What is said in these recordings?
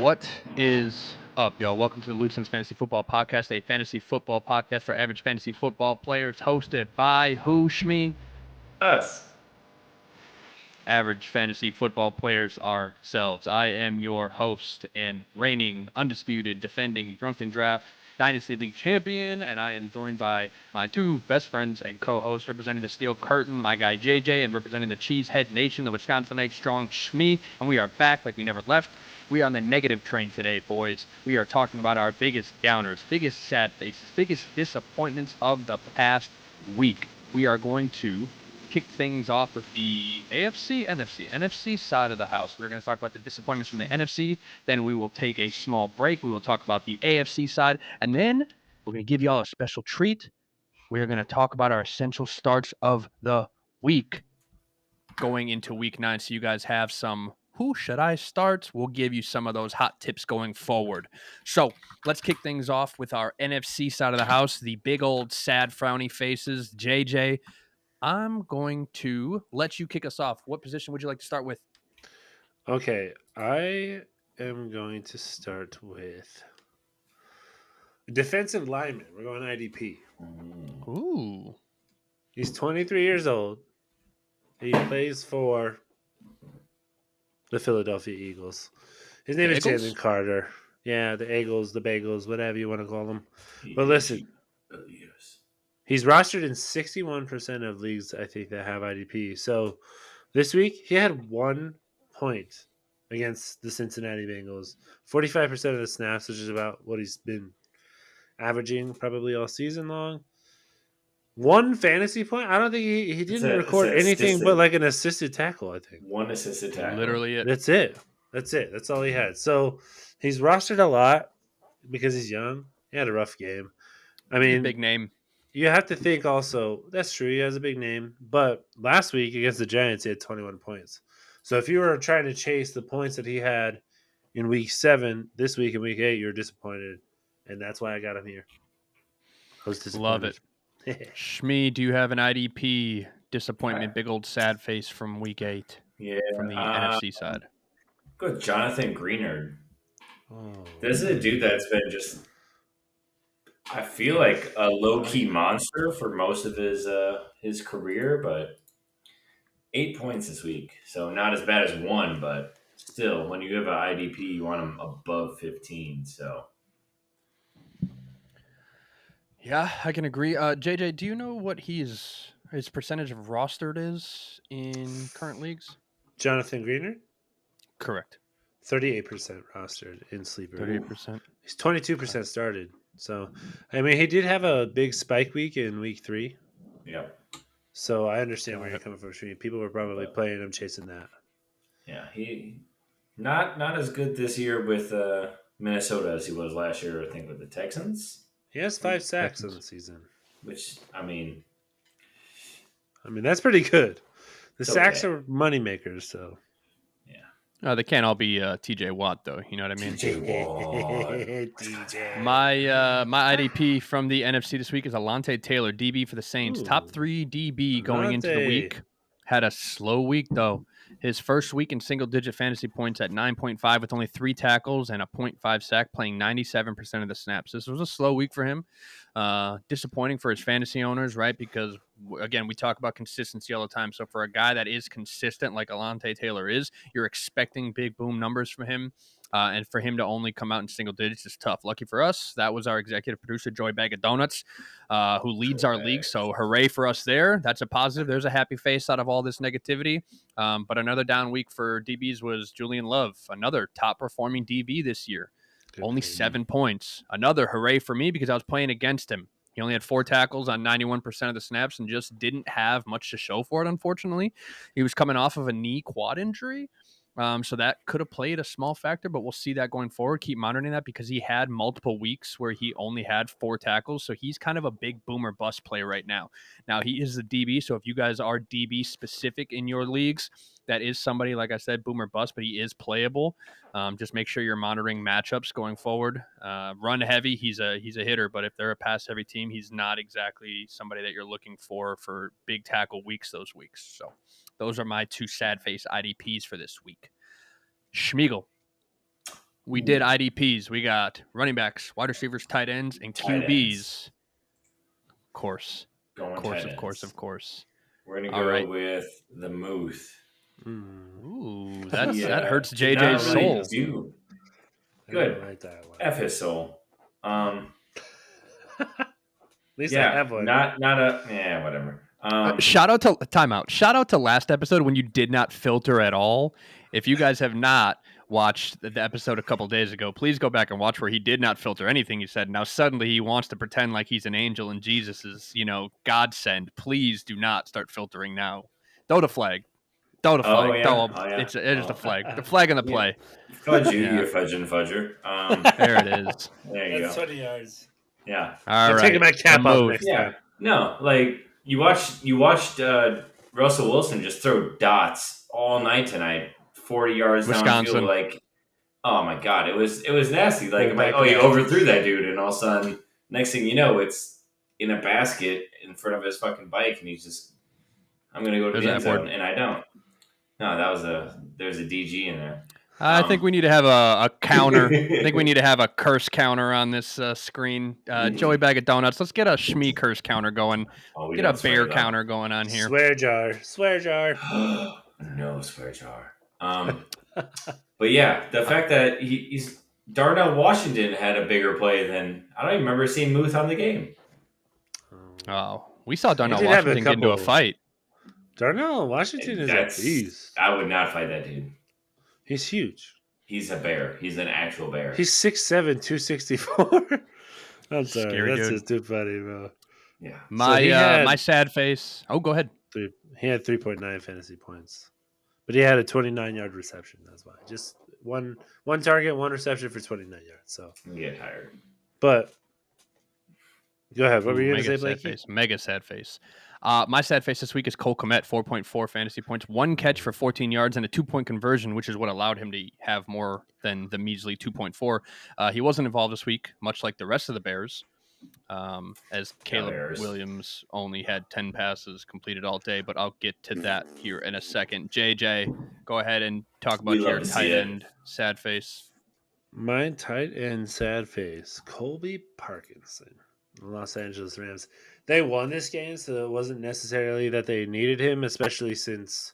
What is up, y'all? Welcome to the DOESN Fantasy Football Podcast, a fantasy football podcast for average fantasy football players, hosted by who, Shmi? Us. Average fantasy football players ourselves. I am your host and reigning, undisputed, defending Drunken Draft Dynasty League champion, and I am joined by my two best friends and co-hosts representing the Steel Curtain, my guy JJ, and representing the Cheesehead Nation, the Wisconsinite Strong Shmi, and we are back like we never left. We are on the negative train today, boys. We are talking about our biggest downers, biggest sad faces, biggest disappointments of the past week. We are going to kick things off with the NFC side of the house. We're going to talk about the disappointments from the NFC. Then we will take a small break. We will talk about the AFC side. And then we're going to give y'all a special treat. We're going to talk about our essential starts of the week going into week 9. So you guys have some who should I start? We'll give you some of those hot tips going forward. So let's kick things off with our NFC side of the house, the big old sad frowny faces. JJ, I'm going to let you kick us off. What position would you like to start with? Okay, I am going to start with defensive lineman. We're going IDP. Ooh. He's 23 years old. He plays for the Philadelphia Eagles. His name is Eagles? Jalen Carter. Yeah, the Eagles, the Bagels, whatever you want to call them. But listen, Yes. he's rostered in 61% of leagues, I think, that have IDP. So this week, he had 1 point against the Cincinnati Bengals. 45% of the snaps, which is about what he's been averaging probably all season long. 1 fantasy point? I don't think he didn't record anything but like an assisted tackle, I think. 1 assisted tackle. Literally it. That's it. That's all he had. So he's rostered a lot because he's young. He had a rough game. I He's a mean, big name. you have to think also, that's true. He has a big name. But last week against the Giants, he had 21 points. So if you were trying to chase the points that he had in week 7, this week in week 8, you're disappointed. And that's why I got him here. I was disappointed. Love it. Shmi, do you have an IDP disappointment, big old sad face from week 8 Yeah. from the NFC side? Go with Jonathan Greenard. Oh. This is a dude that's been just, I feel like a low-key monster for most of his career, but 8 points this week. So not as bad as 1, but still, when you have an IDP, you want him above 15. So Yeah, I can agree. JJ, do you know what his percentage of rostered is in current leagues? Jonathan Greener? Correct. 38% rostered in Sleeper. 38%. He's 22% started. So, I mean, he did have a big spike week in week 3. yeah, So I understand where you're coming from, Shree. People were probably playing him, chasing that. yeah, he not as good this year with Minnesota as he was last year. I think with the Texans. He has 5 sacks on the season. Which, I mean, that's pretty good. The It's sacks okay. are money makers, so. They can't all be TJ Watt, though. You know what I mean? TJ Watt. DJ. My IDP from the NFC this week is Alontae Taylor, DB for the Saints. Ooh. Top 3 DB going into the Alontae. week. Had a slow week, though. His first week in single-digit fantasy points at 9.5 with only 3 tackles and a 0.5 sack, playing 97% of the snaps. This was a slow week for him. Disappointing for his fantasy owners, right? Because, again, we talk about consistency all the time. So for a guy that is consistent like Alontae Taylor is, you're expecting big boom numbers from him. And for him to only come out in single digits is tough. Lucky for us, that was our executive producer, Joy Bag of Donuts, who leads our league. So hooray for us there. That's a positive. There's a happy face out of all this negativity. But another down week for DBs was Julian Love, another top-performing DB this year. Only 7 points. Another hooray for me because I was playing against him. He only had 4 tackles on 91% of the snaps and just didn't have much to show for it, unfortunately. He was coming off of a knee quad injury. So that could have played a small factor, but we'll see that going forward. Keep monitoring that because he had multiple weeks where he only had 4 tackles. So he's kind of a big boomer bust play right now. Now, he is the DB. So if you guys are DB specific in your leagues, that is somebody, like I said, boomer bust, but he is playable. Just make sure you're monitoring matchups going forward. Run heavy, he's a hitter, but if they're a pass heavy team, he's not exactly somebody that you're looking for big tackle weeks those weeks. So those are my 2 sad face IDPs for this week. Schmiegel. we did IDPs. We got running backs, wide receivers, tight ends, and Tight ends. QBs. Of course. Going tight ends. Of course. We're going to All go right. with the Muth. Ooh, He, that hurts did not JJ's really soul. do I good. don't like that one. F his soul. At least I Yeah, have one. not a whatever. Shout out to timeout. Shout out to last episode when you did not filter at all. If you guys have not watched the episode a couple days ago, please go back and watch where he did not filter anything he said. Now suddenly he wants to pretend like he's an angel and Jesus is, godsend. Please do not start filtering now. Throw the flag. Throw the flag. Oh, yeah. It's just a flag. The flag in the play. Fudge you, you fudging fudger. There it is. There you That's go. 20 yards. Yeah. All I'm right. taking my cap The off move. next Yeah. time. No, like you watched Russell Wilson just throw dots all night tonight, 40 yards Wisconsin. downfield. Like, oh my god, it was nasty. Like, I'm like, Back oh, you back. overthrew that dude, and all of a sudden, next thing you know, it's in a basket in front of his fucking bike, and he's just, I'm gonna go to the end zone, and I don't. No, there's a DG in there. I think we need to have a counter. I think we need to have a curse counter on this screen. Joey Bag of Donuts. Let's get a Shmee curse counter going. Get a bear counter going on here. Swear jar. No swear jar. But yeah, the fact that he's Darnell Washington had a bigger play than I don't even remember seeing Muth on the game. Oh, we saw Darnell He did have a Washington get into a couple- fight. Darnell Washington is a beast. I would not fight that dude. He's huge. He's a bear. He's an actual bear. He's 6'7", 264. I'm sorry. Scary That's dude. just too funny, bro. Yeah. My sad face. Oh, go ahead. He had 3.9 fantasy points. But he had a 29-yard reception. That's why. Just one target, one reception for 29 yards. So You get tired. But go ahead. What were you going to say, Mega sad Blakey? face. Mega sad face. My sad face this week is Cole Kmet, 4.4 fantasy points, 1 catch for 14 yards, and a 2-point conversion, which is what allowed him to have more than the measly 2.4. He wasn't involved this week, much like the rest of the Bears, as Caleb Bears. Williams only had 10 passes completed all day, but I'll get to that here in a second. JJ, go ahead and talk about We love your to see tight it. end sad face. My tight end sad face, Colby Parkinson, Los Angeles Rams. They won this game, so it wasn't necessarily that they needed him, especially since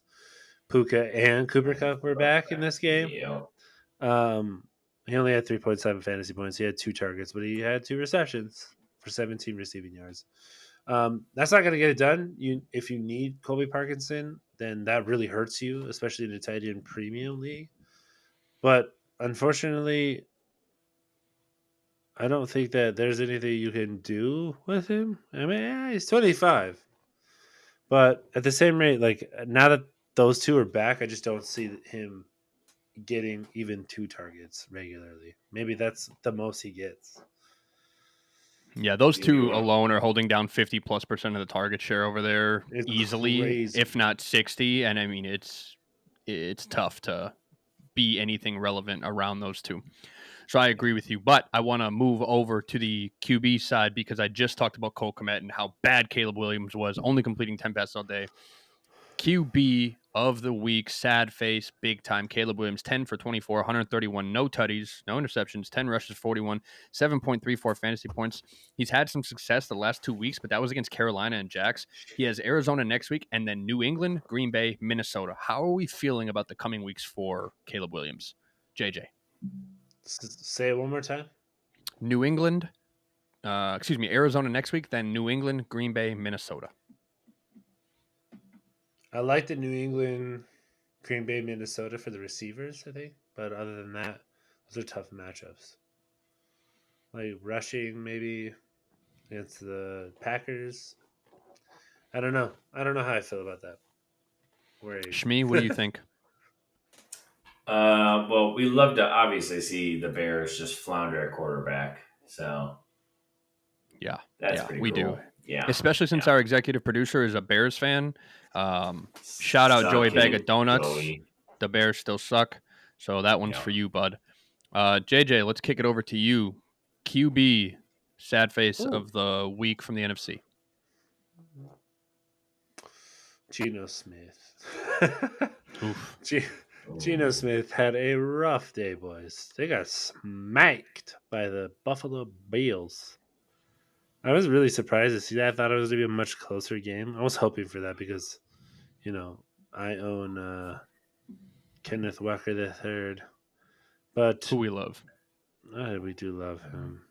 Puka and Cooper Kupp were back in this game. Yeah. He only had 3.7 fantasy points. He had 2 targets, but he had 2 receptions for 17 receiving yards. That's not going to get it done. If you need Colby Parkinson, then that really hurts you, especially in a tight end premium league. But unfortunately, I don't think that there's anything you can do with him. I mean, he's 25. But at the same rate, like now that those two are back, I just don't see him getting even 2 targets regularly. Maybe that's the most he gets. Yeah, those two alone are holding down 50+% of the target share over there It's easily, crazy. if not 60. And I mean, it's tough to be anything relevant around those two. So I agree with you, but I want to move over to the QB side because I just talked about Cole Kmet and how bad Caleb Williams was, only completing 10 passes all day. QB of the week, sad face, big time. Caleb Williams, 10 for 24, 131, no tutties, no interceptions, 10 rushes, 41, 7.34 fantasy points. He's had some success the last 2 weeks, but that was against Carolina and Jax. He has Arizona next week and then New England, Green Bay, Minnesota. How are we feeling about the coming weeks for Caleb Williams? JJ. Say it one more time. Arizona next week, then New England, Green Bay, Minnesota. I like the New England, Green Bay, Minnesota for the receivers, I think. But other than that, those are tough matchups. Like rushing, maybe against the Packers. I don't know. I don't know how I feel about that. Shmee, what do you think? Well, we love to obviously see the Bears just flounder at quarterback. So Yeah, that's pretty we cool. do. Yeah, Especially since our executive producer is a Bears fan. Shout out Joey Bag of Donuts. Joey. The Bears still suck. So that one's for you, bud. JJ, let's kick it over to you. QB, sad face of the week from the NFC. Geno Smith. Oof. Geno Smith had a rough day, boys. They got smacked by the Buffalo Bills. I was really surprised to see that. I thought it was going to be a much closer game. I was hoping for that because, I own Kenneth Walker the third, but Who we love. we do love him.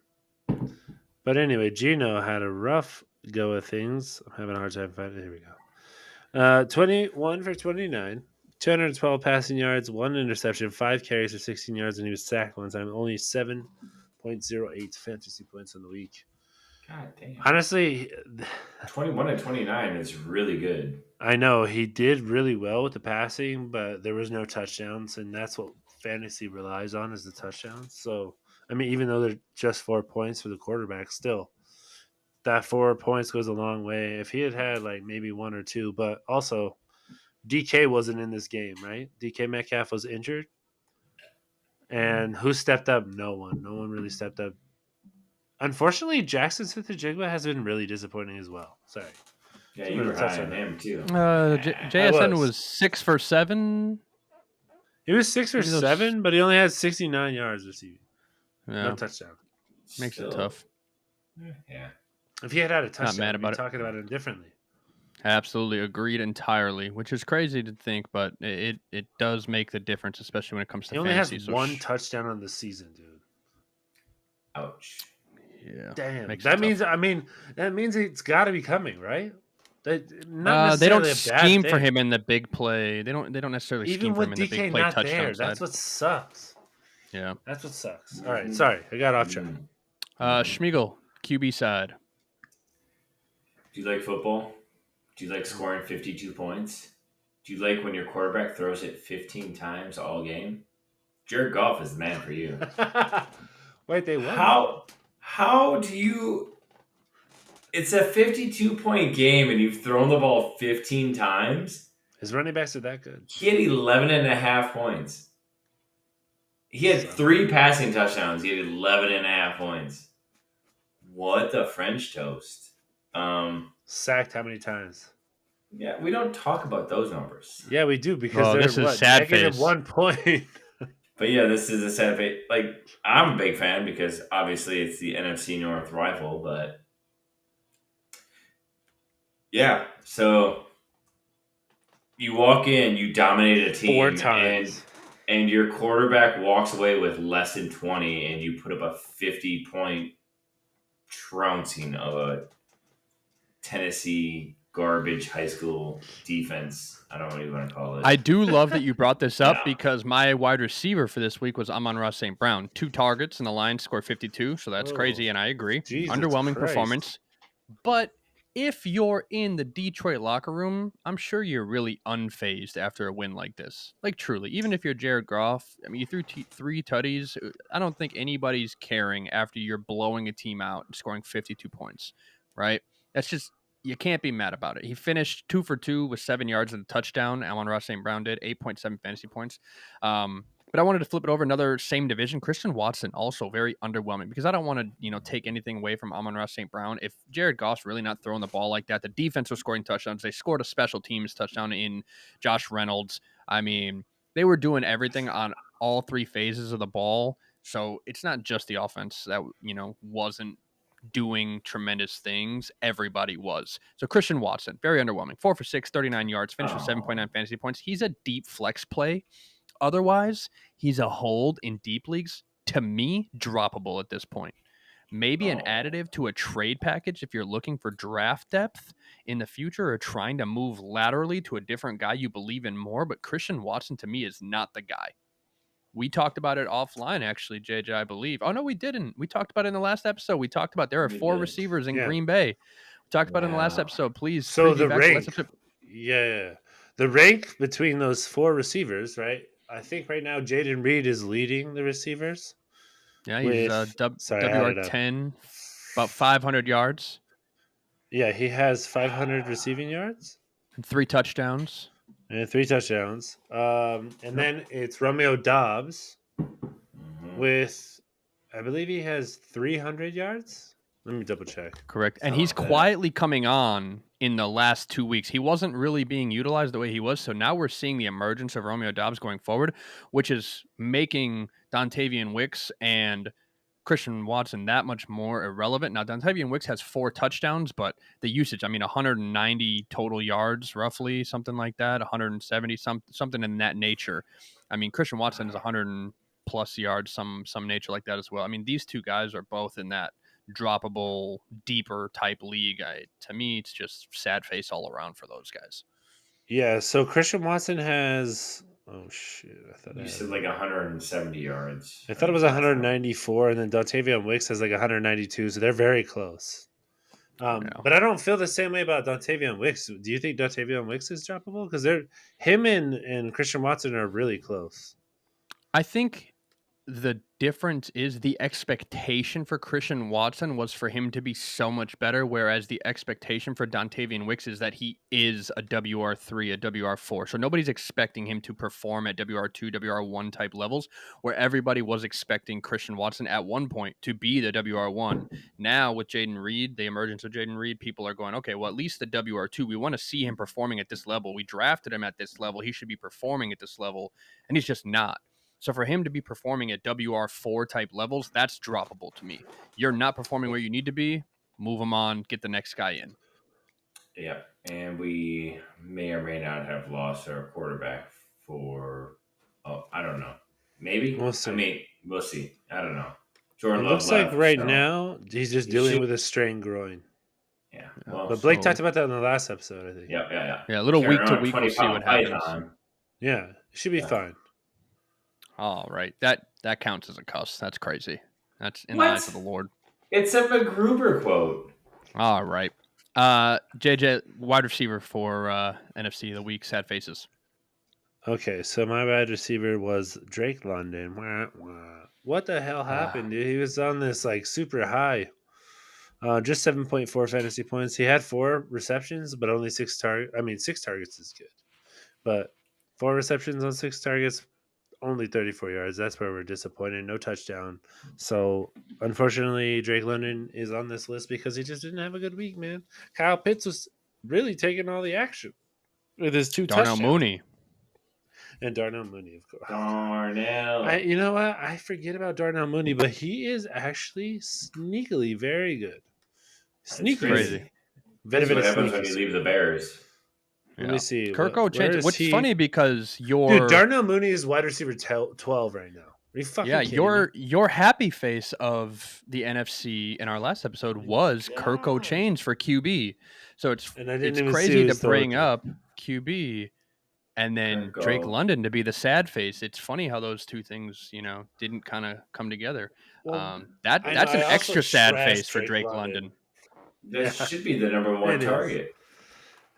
But anyway, Gino had a rough go of things. I'm having a hard time finding. Here we go. 21 for 29, 212 passing yards, one interception, 5 carries for 16 yards, and he was sacked one time. Only 7.08 fantasy points on the week. God damn. Honestly, 21 and 29 is really good. I know he did really well with the passing, but there was no touchdowns, and that's what fantasy relies on is the touchdowns. So, I mean, even though they're just 4 points for the quarterback, still that 4 points goes a long way. If he had like maybe one or two, but also DK wasn't in this game, right? DK Metcalf was injured, and who stepped up? No one. No one really stepped up. Unfortunately, Jackson Smith-Njigba has been really disappointing as well. Sorry. Yeah, I'm you gonna were touch high on on that. him too. JSN was 6 for 7. He was 6 for Maybe those- 7, but he only had 69 yards receiving. Yeah, No touchdown. makes Still, it tough. Yeah. If he had a touchdown, Not mad we'd be about it. talking about it differently. Absolutely agreed entirely, which is crazy to think, but it does make the difference, especially when it comes to He only fantasy. has one touchdown on the season, dude. Ouch. Yeah, Damn. makes That it means, tough. I mean, that means it's got to be coming, right? Not They don't necessarily a bad scheme for thing. him in the big play. They don't necessarily Even scheme for with him in the DK big play not touchdown there, side. that's what sucks. Yeah. That's what sucks. All right, sorry, I got off track. Schmiegel, QB side. Do you like football? Do you like scoring 52 points? Do you like when your quarterback throws it 15 times all game? Jared Goff is the man for you. Wait, they won. How do you... It's a 52-point game and you've thrown the ball 15 times? His running backs are that good. He had 11 and a half points. He had 3 passing touchdowns. He had 11 and a half points. What the French toast? Sacked how many times? Yeah, we don't talk about those numbers. Yeah, we do because This they're is sad negative face. 1 point. But yeah, this is a sad fate. Like, I'm a big fan because obviously it's the NFC North rival, but yeah, so you walk in, you dominated a team 4 times. and your quarterback walks away with less than 20 and you put up a 50-point trouncing of a Tennessee garbage high school defense. I don't know what you want to call it. I do love that you brought this up Yeah. because my wide receiver for this week was Amon-Ra St. Brown. 2 targets and the Lions scored 52, so that's crazy, and I agree. Jesus Underwhelming Christ. performance. But if you're in the Detroit locker room, I'm sure you're really unfazed after a win like this. Like, truly. Even if you're Jared Goff, I mean, you threw 3 tutties. I don't think anybody's caring after you're blowing a team out and scoring 52 points, right? That's just... You can't be mad about it. He finished 2 for 2 with 7 yards and a touchdown. Amon-Ra St. Brown did 8.7 fantasy points. But I wanted to flip it over another same division. Christian Watson also very underwhelming because I don't want to take anything away from Amon-Ra St. Brown. If Jared Goff's really not throwing the ball like that, the defense was scoring touchdowns. They scored a special teams touchdown in Josh Reynolds. I mean, they were doing everything on all 3 phases of the ball. So it's not just the offense that wasn't doing tremendous things. Everybody was. So Christian Watson, very underwhelming. 4 for 6, 39 yards, finished with 7.9 fantasy points. He's a deep flex play. Otherwise, he's a hold in deep leagues. To me, droppable at this point. Maybe an additive to a trade package if you're looking for draft depth in the future or trying to move laterally to a different guy you believe in more. But Christian Watson, to me, is not the guy. We talked about it offline, actually, JJ, I believe. Oh, no, we didn't. We talked about it in the last episode. We talked about there are 4 receivers in Green Bay. We talked about it in the last episode. Please. So the rank. The rank between those 4 receivers, right? I think right now Jaden Reed is leading the receivers. Yeah, he's WR10, about 500 yards. Yeah, he has 500 receiving yards. And 3 touchdowns. And 3 touchdowns. Then it's Romeo Dobbs with, I believe he has 300 yards. Let me double check. Correct. And he's quietly coming on in the last 2 weeks. He wasn't really being utilized the way he was. So now we're seeing the emergence of Romeo Doubs going forward, which is making Dontavian Wicks and Christian Watson that much more irrelevant. Now, Dontavian Wicks has 4 touchdowns, but the usage, 190 total yards, roughly, something like that, 170, something in that nature. Christian Watson is 100 plus yards, some nature like that as well. These two guys are both in that droppable, deeper type league. To me, it's just sad face all around for those guys. Yeah, so Christian Watson has... Oh, shit. I thought You I said had... like 170 yards. I thought it was 194, and then Dontavian Wicks has like 192, so they're very close. But I don't feel the same way about Dontavian Wicks. Do you think Dontavian Wicks is droppable? Because him and Christian Watson are really close. I think the difference is the expectation for Christian Watson was for him to be so much better, whereas the expectation for Dontavian Wicks is that he is a WR3, a WR4. So nobody's expecting him to perform at WR2, WR1 type levels, where everybody was expecting Christian Watson at one point to be the WR1. Now with Jaden Reed, the emergence of Jaden Reed, people are going, okay, well, at least the WR2, we want to see him performing at this level. We drafted him at this level. He should be performing at this level, and he's just not. So for him to be performing at WR4 type levels, that's droppable to me. You're not performing where you need to be. Move him on. Get the next guy in. Yeah, and we may or may not have lost our quarterback for. Oh, I don't know. Maybe We'll see. We'll see. I don't know. Jordan It Love looks like left, right so now he's just dealing with a strained groin. Yeah. Well, But Blake talked about that in the last episode, I think. Yeah. Yeah, a little week to week, we'll see 20-pound what happens. python. Yeah, it should be fine. All right. That counts as a cuss. That's crazy. That's in What? the eyes of the Lord. It's a McGruber quote. All right. JJ, wide receiver for NFC of the week, sad faces. Okay, so my wide receiver was Drake London. Wah, wah. What the hell happened, dude? He was on this like super high. Just 7.4 fantasy points. He had 4 receptions, but only 6 targets. 6 targets is good. But 4 receptions on 6 targets, only 34 yards. That's where we're disappointed. No touchdown. So, unfortunately, Drake London is on this list because he just didn't have a good week, man. Kyle Pitts was really taking all the action with his 2 touchdowns. Darnell Mooney. And Darnell Mooney, of course. Darnell. You know what? I forget about Darnell Mooney, but he is actually sneakily very good. Sneaky. Crazy. That's what happens when you leave the Bears. Let me see. Kirko changed. Which is funny because Dude, Darnell Mooney is wide receiver 12 right now. Are you fucking kidding me? Your happy face of the NFC in our last episode was Kirko Chains for QB. So it's crazy to bring up QB and then Kirko. Drake London to be the sad face. It's funny how those two things, didn't kind of come together. Well, that's an extra sad face for Drake London. That should be the number 1 target.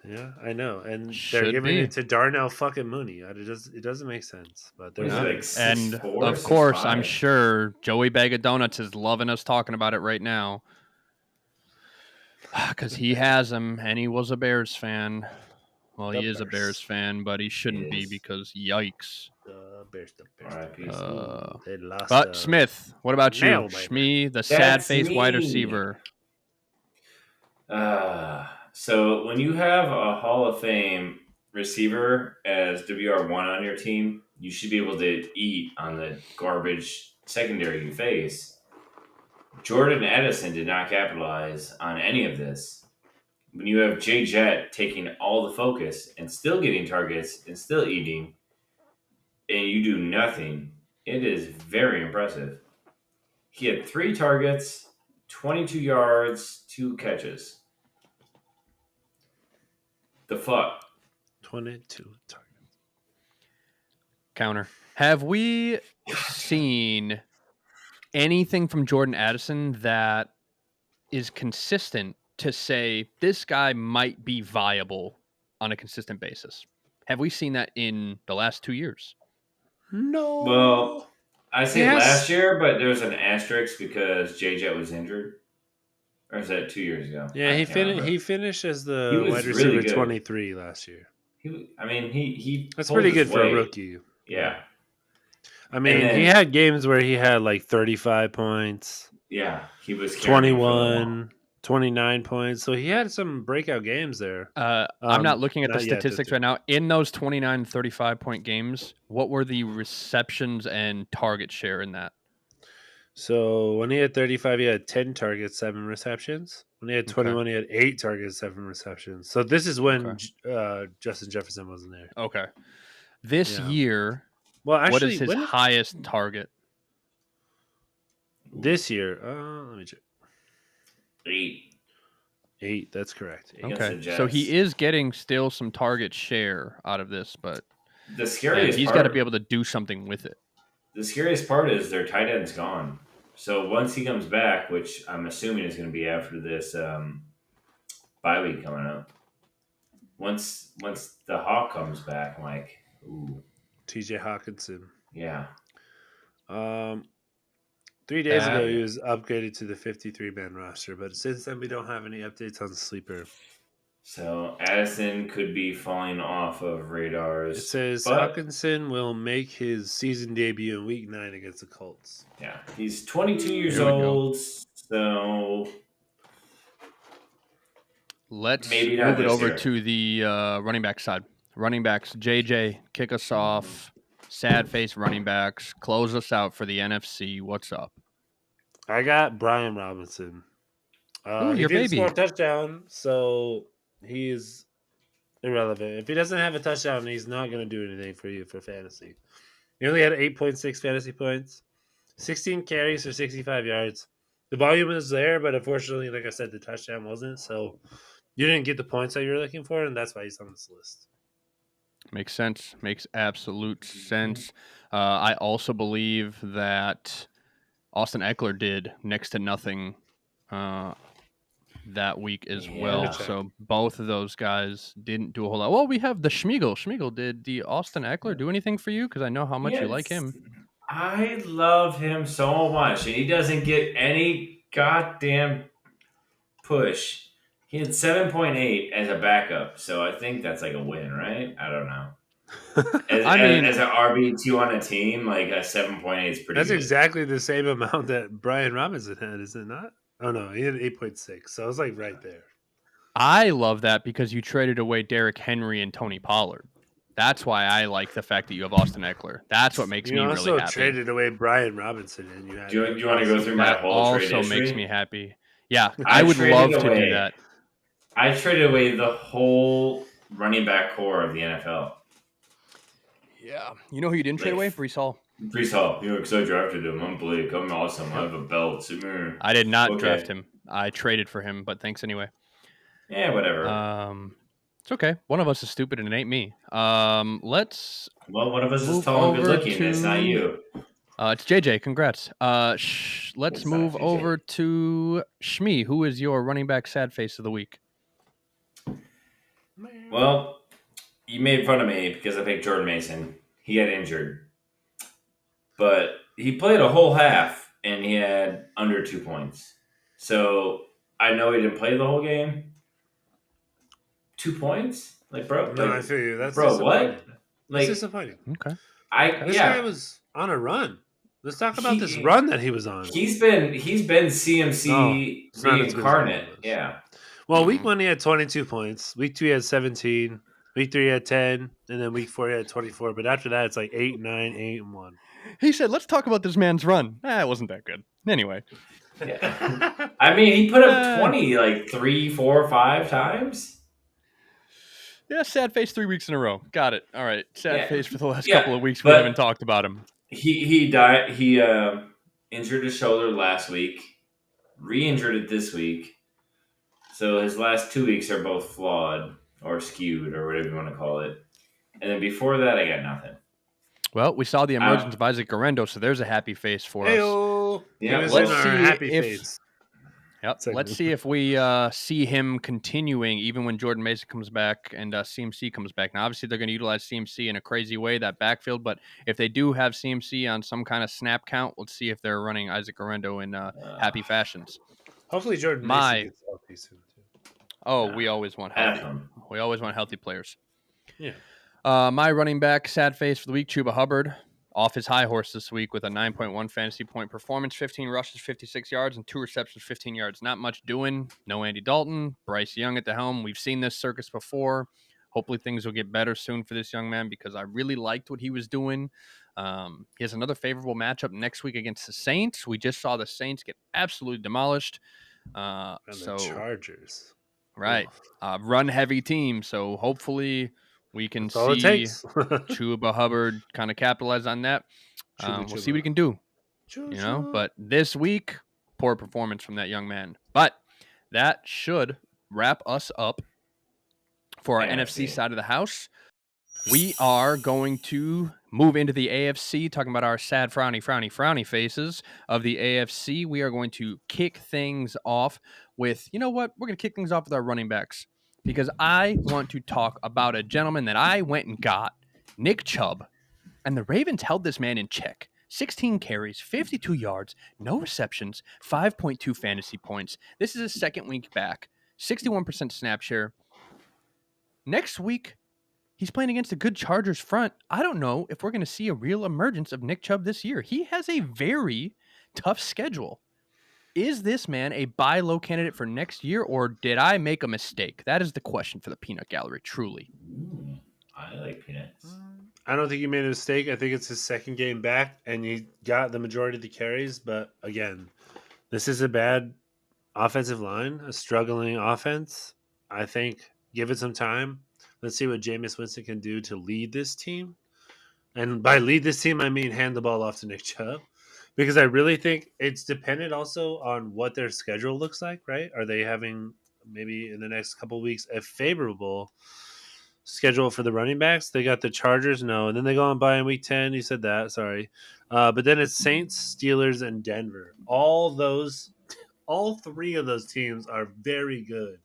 Yeah, I know, and they're giving it to Darnell fucking Mooney. It doesn't make sense, but they're like 6'4", of course, 6'5". I'm sure Joey Bag of Donuts is loving us talking about it right now because he has him, and he was a Bears fan. Well, he is a Bears fan, but he shouldn't be because yikes. The Bears. They lost. But Smith, what about you, Shmee, the sad face wide receiver? So when you have a Hall of Fame receiver as WR1 on your team, you should be able to eat on the garbage secondary you face. Jordan Edison did not capitalize on any of this. When you have Jay Jett taking all the focus and still getting targets and still eating, and you do nothing, it is very impressive. He had 3 targets, 22 yards, 2 catches. The fuck? 22 targets. Counter. Have we seen anything from Jordan Addison that is consistent to say this guy might be viable on a consistent basis? Have we seen that in the last 2 years? No. Well, I say last year, but there's an asterisk because JJ was injured. Or is that 2 years ago? Yeah, he finished as the wide receiver really 23 last year. That's pretty good for a rookie. Yeah. He had games where he had like 35 points. Yeah, he was 21, 29 points. So he had some breakout games there. I'm not looking at the not yet, statistics right now. In those 29 35-point games, what were the receptions and target share in that? So when he had 35, he had 10 targets, 7 receptions. When he had 21, he had 8 targets, 7 receptions. So this is when Justin Jefferson wasn't there. Okay. This Yeah. year, Well, what actually, is his highest target? This year, let me check. 8. 8, that's correct. 8. Okay. So he is getting still some target share out of this, but the scariest he's got to be able to do something with it. The scariest part is their tight end's gone. So once he comes back, which I'm assuming is going to be after this bye week coming up, once the Hawk comes back, I'm like, ooh, TJ Hawkinson. yeah. 3 days ago, he was upgraded to the 53-man roster, but since then, we don't have any updates on Sleeper. So Addison could be falling off of radars. It says Hawkinson will make his season debut in Week 9 against the Colts. Yeah, he's 22 years old, so let's move it over to the running back side. Running backs, JJ, kick us off. Sad face running backs, close us out for the NFC. What's up? I got Brian Robinson. He didn't score a touchdown, so he's irrelevant. If he doesn't have a touchdown, he's not going to do anything for you for fantasy. He only had 8.6 fantasy points, 16 carries for 65 yards. The volume is there, but unfortunately, like I said, the touchdown wasn't. So you didn't get the points that you were looking for, and that's why he's on this list. Makes sense. Makes absolute sense. I also believe that Austin Eckler did next to nothing that week as well. So both of those guys didn't do a whole lot. Well, we have the Schmiegel. Schmiegel, did the Austin Eckler do anything for you? Because I know how much you like him. I love him so much, and he doesn't get any goddamn push. He had 7.8 as a backup, so I think that's like a win, right? I don't know. As an RB2 on a team, like a 7.8 is pretty. That's good. exactly the same amount that Brian Robinson had, is it not? Oh no, he had 8.6, so I was like right there. I love that because you traded away Derrick Henry and Tony Pollard. That's why I like the fact that you have Austin Eckler. That's what makes me really happy. You also traded away Brian Robinson, and you had. Do you want to go through my whole trade history? Also makes me happy. Yeah, I would love to do that. I traded away the whole running back core of the NFL. Yeah, you know who you didn't trade away? Breece Hall. Breece Hall. Because I drafted him. I'm Blake. I'm awesome. I have a belt. I did not draft him. I traded for him, but thanks anyway. Yeah, whatever. It's okay. One of us is stupid and it ain't me. One of us is tall and good looking. And it's not you. It's JJ. Congrats. Let's move over to Shmi. Who is your running back sad face of the week? Well, you made fun of me because I picked Jordan Mason. He got injured. But he played a whole half and he had under 2 points. So I know he didn't play the whole game. 2 points? Like, bro. No, I feel you. That's bro, what? Like, that's disappointing. Okay. This guy was on a run. Let's talk about this run that he was on. He's been CMC reincarnate. Yeah. Well, week 1 he had 22 points. Week 2 he had 17. Week 3 he had 10, and then week 4 he had 24. But after that, it's like 8, 9, 8, and 1. He said, "Let's talk about this man's run." It wasn't that good. Anyway. Yeah. I mean, he put up 20 like 3, 4, 5 times. Yeah, sad face 3 weeks in a row. Got it. All right, sad face for the last couple of weeks. We haven't talked about him. He died. He injured his shoulder last week, re-injured it this week. So his last 2 weeks are both flawed or skewed or whatever you want to call it. And then before that, I got nothing. Well, we saw the emergence of Isaac Garendo, so there's a happy face for us. Yeah, let's see happy face. Yep. Let's see if we see him continuing even when Jordan Mason comes back and CMC comes back. Now, obviously, they're going to utilize CMC in a crazy way, that backfield. But if they do have CMC on some kind of snap count, let's see if they're running Isaac Garendo in happy fashions. Hopefully, Jordan Mason gets healthy soon, too. Oh, we always want healthy. We always want healthy players. Yeah. My running back, sad face for the week, Chuba Hubbard. off his high horse this week with a 9.1 fantasy point performance, 15 rushes, 56 yards, and 2 receptions, 15 yards. Not much doing. No Andy Dalton, Bryce Young at the helm. We've seen this circus before. Hopefully things will get better soon for this young man because I really liked what he was doing. He has another favorable matchup next week against the Saints. We just saw the Saints get absolutely demolished. And the Chargers. Right. Run heavy team. So hopefully we can That's all it see takes. Chuba Hubbard kind of capitalize on that. We'll see what he can do. But this week, poor performance from that young man. But that should wrap us up for our NFC side of the house. We are going to move into the AFC, talking about our sad, frowny faces of the AFC. We are going to kick things off with, you know what? We're going to kick things off with our running backs because I want to talk about a gentleman that I went and got, Nick Chubb, and the Ravens held this man in check. 16 carries, 52 yards, no receptions, 5.2 fantasy points. This is his second week back, 61% snap share. Next week, he's playing against a good Chargers front. I don't know if we're going to see a real emergence of Nick Chubb this year. He has a very tough schedule. Is this man a buy low candidate for next year, or did I make a mistake? That is the question for the peanut gallery, truly. I like peanuts. I don't think you made a mistake. I think it's his second game back, and he got the majority of the carries. But again, this is a bad offensive line, a struggling offense. I think give it some time. Let's see what Jameis Winston can do to lead this team. And by lead this team, I mean hand the ball off to Nick Chubb. Because I really think it's dependent also on what their schedule looks like, right? Are they having maybe in the next couple of weeks a favorable schedule for the running backs? They got the Chargers, no. And then they go on by in week 10. You said that, sorry. But then it's Saints, Steelers, and Denver. All three of those teams are very good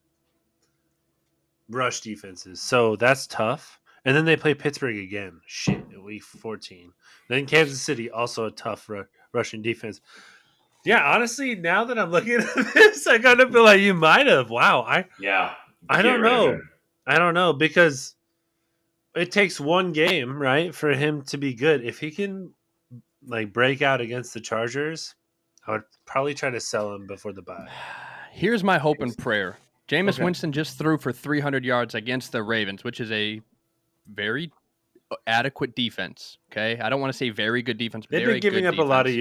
rush defenses. So that's tough. And then they play Pittsburgh again. Shit, in week 14. Then Kansas City, also a tough rushing defense. Yeah, honestly, now that I'm looking at this, I kind of feel like you might have. Wow. I don't know. I don't know because it takes one game, right, for him to be good. If he can like break out against the Chargers, I would probably try to sell him before the bye. Here's my hope and prayer. Jameis Winston just threw for 300 yards against the Ravens, which is a very adequate defense. Okay, I don't want to say very good defense, but they've been giving up a lot of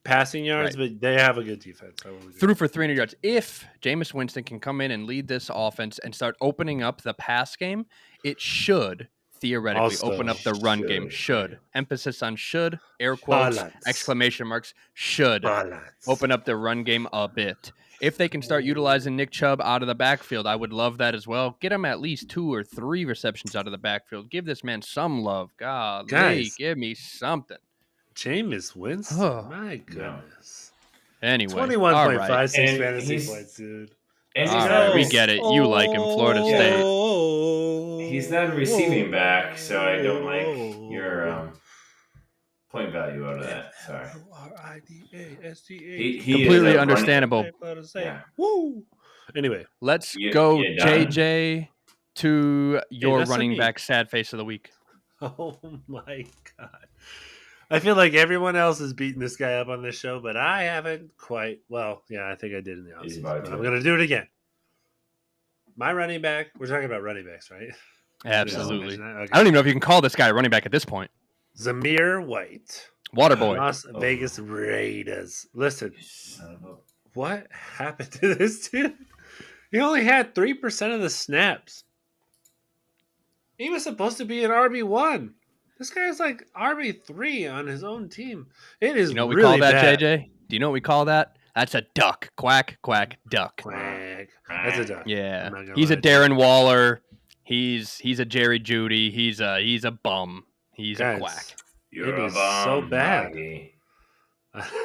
passing yards, but they have a good defense. Threw for 300 yards. If Jameis Winston can come in and lead this offense and start opening up the pass game, it should theoretically Also, open up the run game. Should. Emphasis on should, air quotes, exclamation marks, should open up the run game a bit. If they can start utilizing Nick Chubb out of the backfield, I would love that as well. Get him at least 2 or 3 receptions out of the backfield. Give this man some love. Golly, give me something. Jameis Winston, my goodness. Anyway, 21.56 fantasy points, dude. And all right, we get it. You like him, Florida State. He's not a receiving back, so I don't like your point value out of that. Sorry. He completely understandable. Yeah. Woo. Anyway, let's go, JJ, to your running back sad face of the week. Oh my god. I feel like everyone else has beaten this guy up on this show, but I haven't quite. Well, yeah, I think I did in the offseason. I'm going to do it again. My running back. We're talking about running backs, right? Absolutely. Okay. I don't even know if you can call this guy a running back at this point. Zamir White. Waterboy. Las Vegas Raiders. Listen, what happened to this dude? He only had 3% of the snaps. He was supposed to be an RB1. This guy's like RB3 on his own team. It is what we really call that, bad. JJ? Do you know what we call that? That's a duck. Quack, quack, duck. Quack. That's a duck. Yeah. He's a Darren Waller. He's a Jerry Jeudy. He's a bum. He's a quack. You're it a is bum, so bad.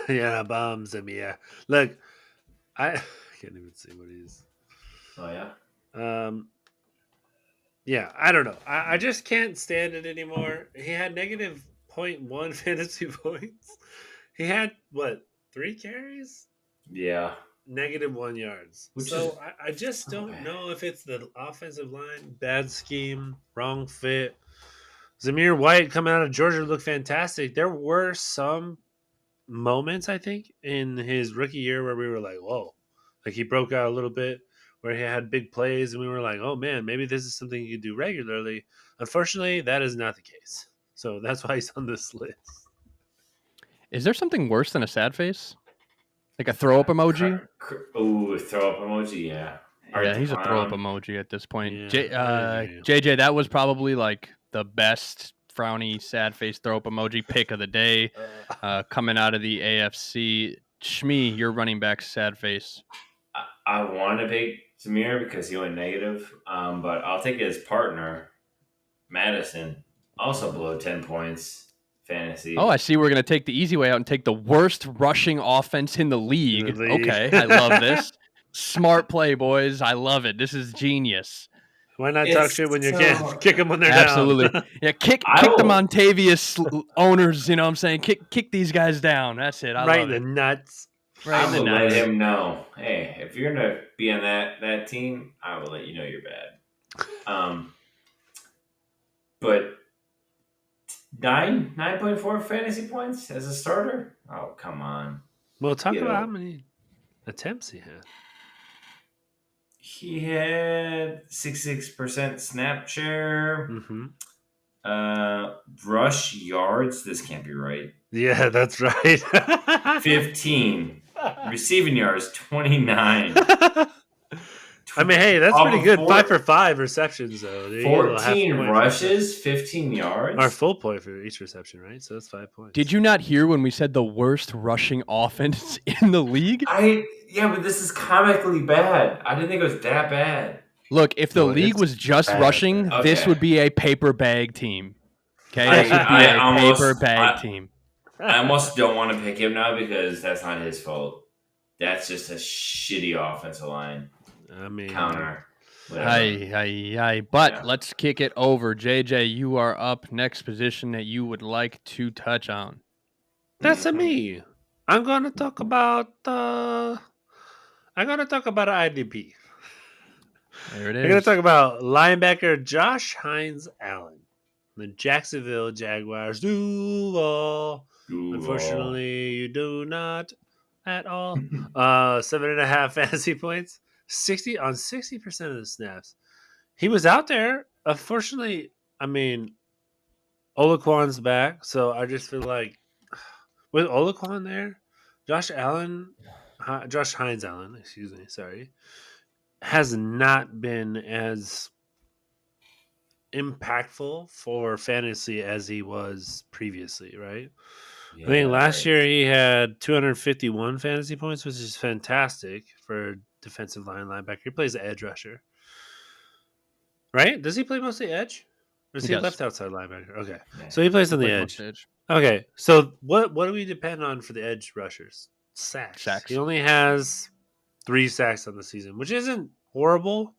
yeah, bums him, yeah. Look, I can't even see what he is. Oh yeah. Yeah, I don't know. I just can't stand it anymore. He had negative 0.1 fantasy points. He had, 3 carries? Yeah. Negative 1 yards. I just don't know if it's the offensive line, bad scheme, wrong fit. Zamir White coming out of Georgia looked fantastic. There were some moments, I think, in his rookie year where we were like, whoa. Like he broke out a little bit where he had big plays and we were like, oh man, maybe this is something you could do regularly. Unfortunately, that is not the case. So that's why he's on this list. Is there something worse than a sad face? Like a throw up emoji? Ooh, throw up emoji, yeah. Yeah, he's a throw up emoji at this point. Yeah, JJ, that was probably like the best frowny sad face throw up emoji pick of the day coming out of the AFC. Shmi, your running back sad face. I want to pick Samir because he went negative, but I'll take his partner, Madison, also below 10 points fantasy. Oh, I see. We're going to take the easy way out and take the worst rushing offense in the league. Okay, I love this. Smart play, boys. I love it. This is genius. Why not talk shit when you can? Kick them when they're Absolutely. down. Yeah, kick the Montavious owners, you know what I'm saying? Kick these guys down. That's it. I right love in it. the nuts. Right I in the will nuts. let him know. Hey, if you're gonna be on that team, I will let you know you're bad. But 9.4 fantasy points as a starter? Oh, come on. Well, talk about how many attempts he had. He had 66% snap share. Rush yards. This can't be right. Yeah, that's right. 15. Receiving yards, 29. I mean, hey, that's pretty good. 5 for 5 receptions, though. 14 rushes, 15 yards. Our full point for each reception, right? So that's 5 points. Did you not hear when we said the worst rushing offense in the league? Yeah, but this is comically bad. I didn't think it was that bad. Look, if the league was just rushing, this would be a paper bag team. Okay, this would be a paper bag team. I almost don't want to pick him now because that's not his fault. That's just a shitty offensive line. I mean, counter. But let's kick it over. JJ, you are up. Next position that you would like to touch on. That's me. I'm gonna talk about IDP. There it is. We're gonna talk about linebacker Josh Hines Allen. The Jacksonville Jaguars. Unfortunately, you do not at all. 7.5 fantasy points. 60% of the snaps. He was out there. Unfortunately, I mean, Olaquan's back, so I just feel like with Olaquan there, Josh Hines Allen, has not been as impactful for fantasy as he was previously, right? Yeah, I think last year he had 251 fantasy points, which is fantastic for a defensive line linebacker. He plays the edge rusher. Right? Does he play mostly edge? Or is he left outside linebacker? Okay. Yeah. So he plays on the edge. Okay. So what do we depend on for the edge rushers? Sacks. He only has 3 sacks on the season, which isn't horrible,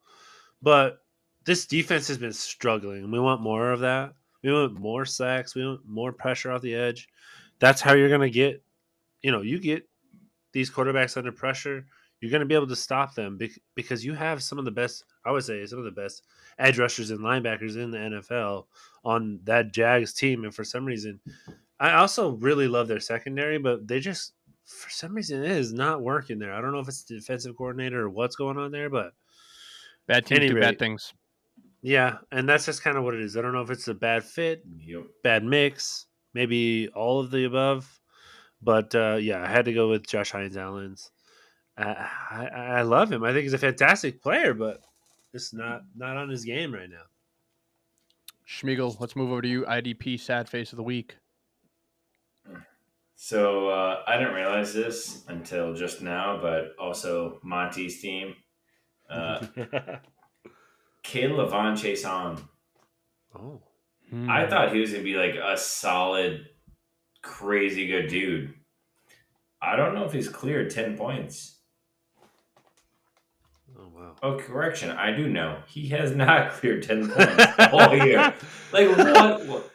but this defense has been struggling. We want more of that. We want more sacks. We want more pressure off the edge. That's how you're going to get, you get these quarterbacks under pressure. You're going to be able to stop them because you have some of the best edge rushers and linebackers in the NFL on that Jags team. And for some reason, I also really love their secondary, but they just, for some reason, it is not working there. I don't know if it's the defensive coordinator or what's going on there, but bad teams do bad things. Yeah, and that's just kind of what it is. I don't know if it's a bad fit, bad mix, maybe all of the above. But I had to go with Josh Hines Allen's. I love him. I think he's a fantastic player, but just not on his game right now. Schmiegel, let's move over to you. IDP sad face of the week. So I didn't realize this until just now, but also Monty's team. K'Lavon Chaisson. Oh. I thought he was going to be like a solid, crazy good dude. I don't know if he's cleared 10 points. Oh, wow. Oh, correction. I do know. He has not cleared 10 points all year. Like, what?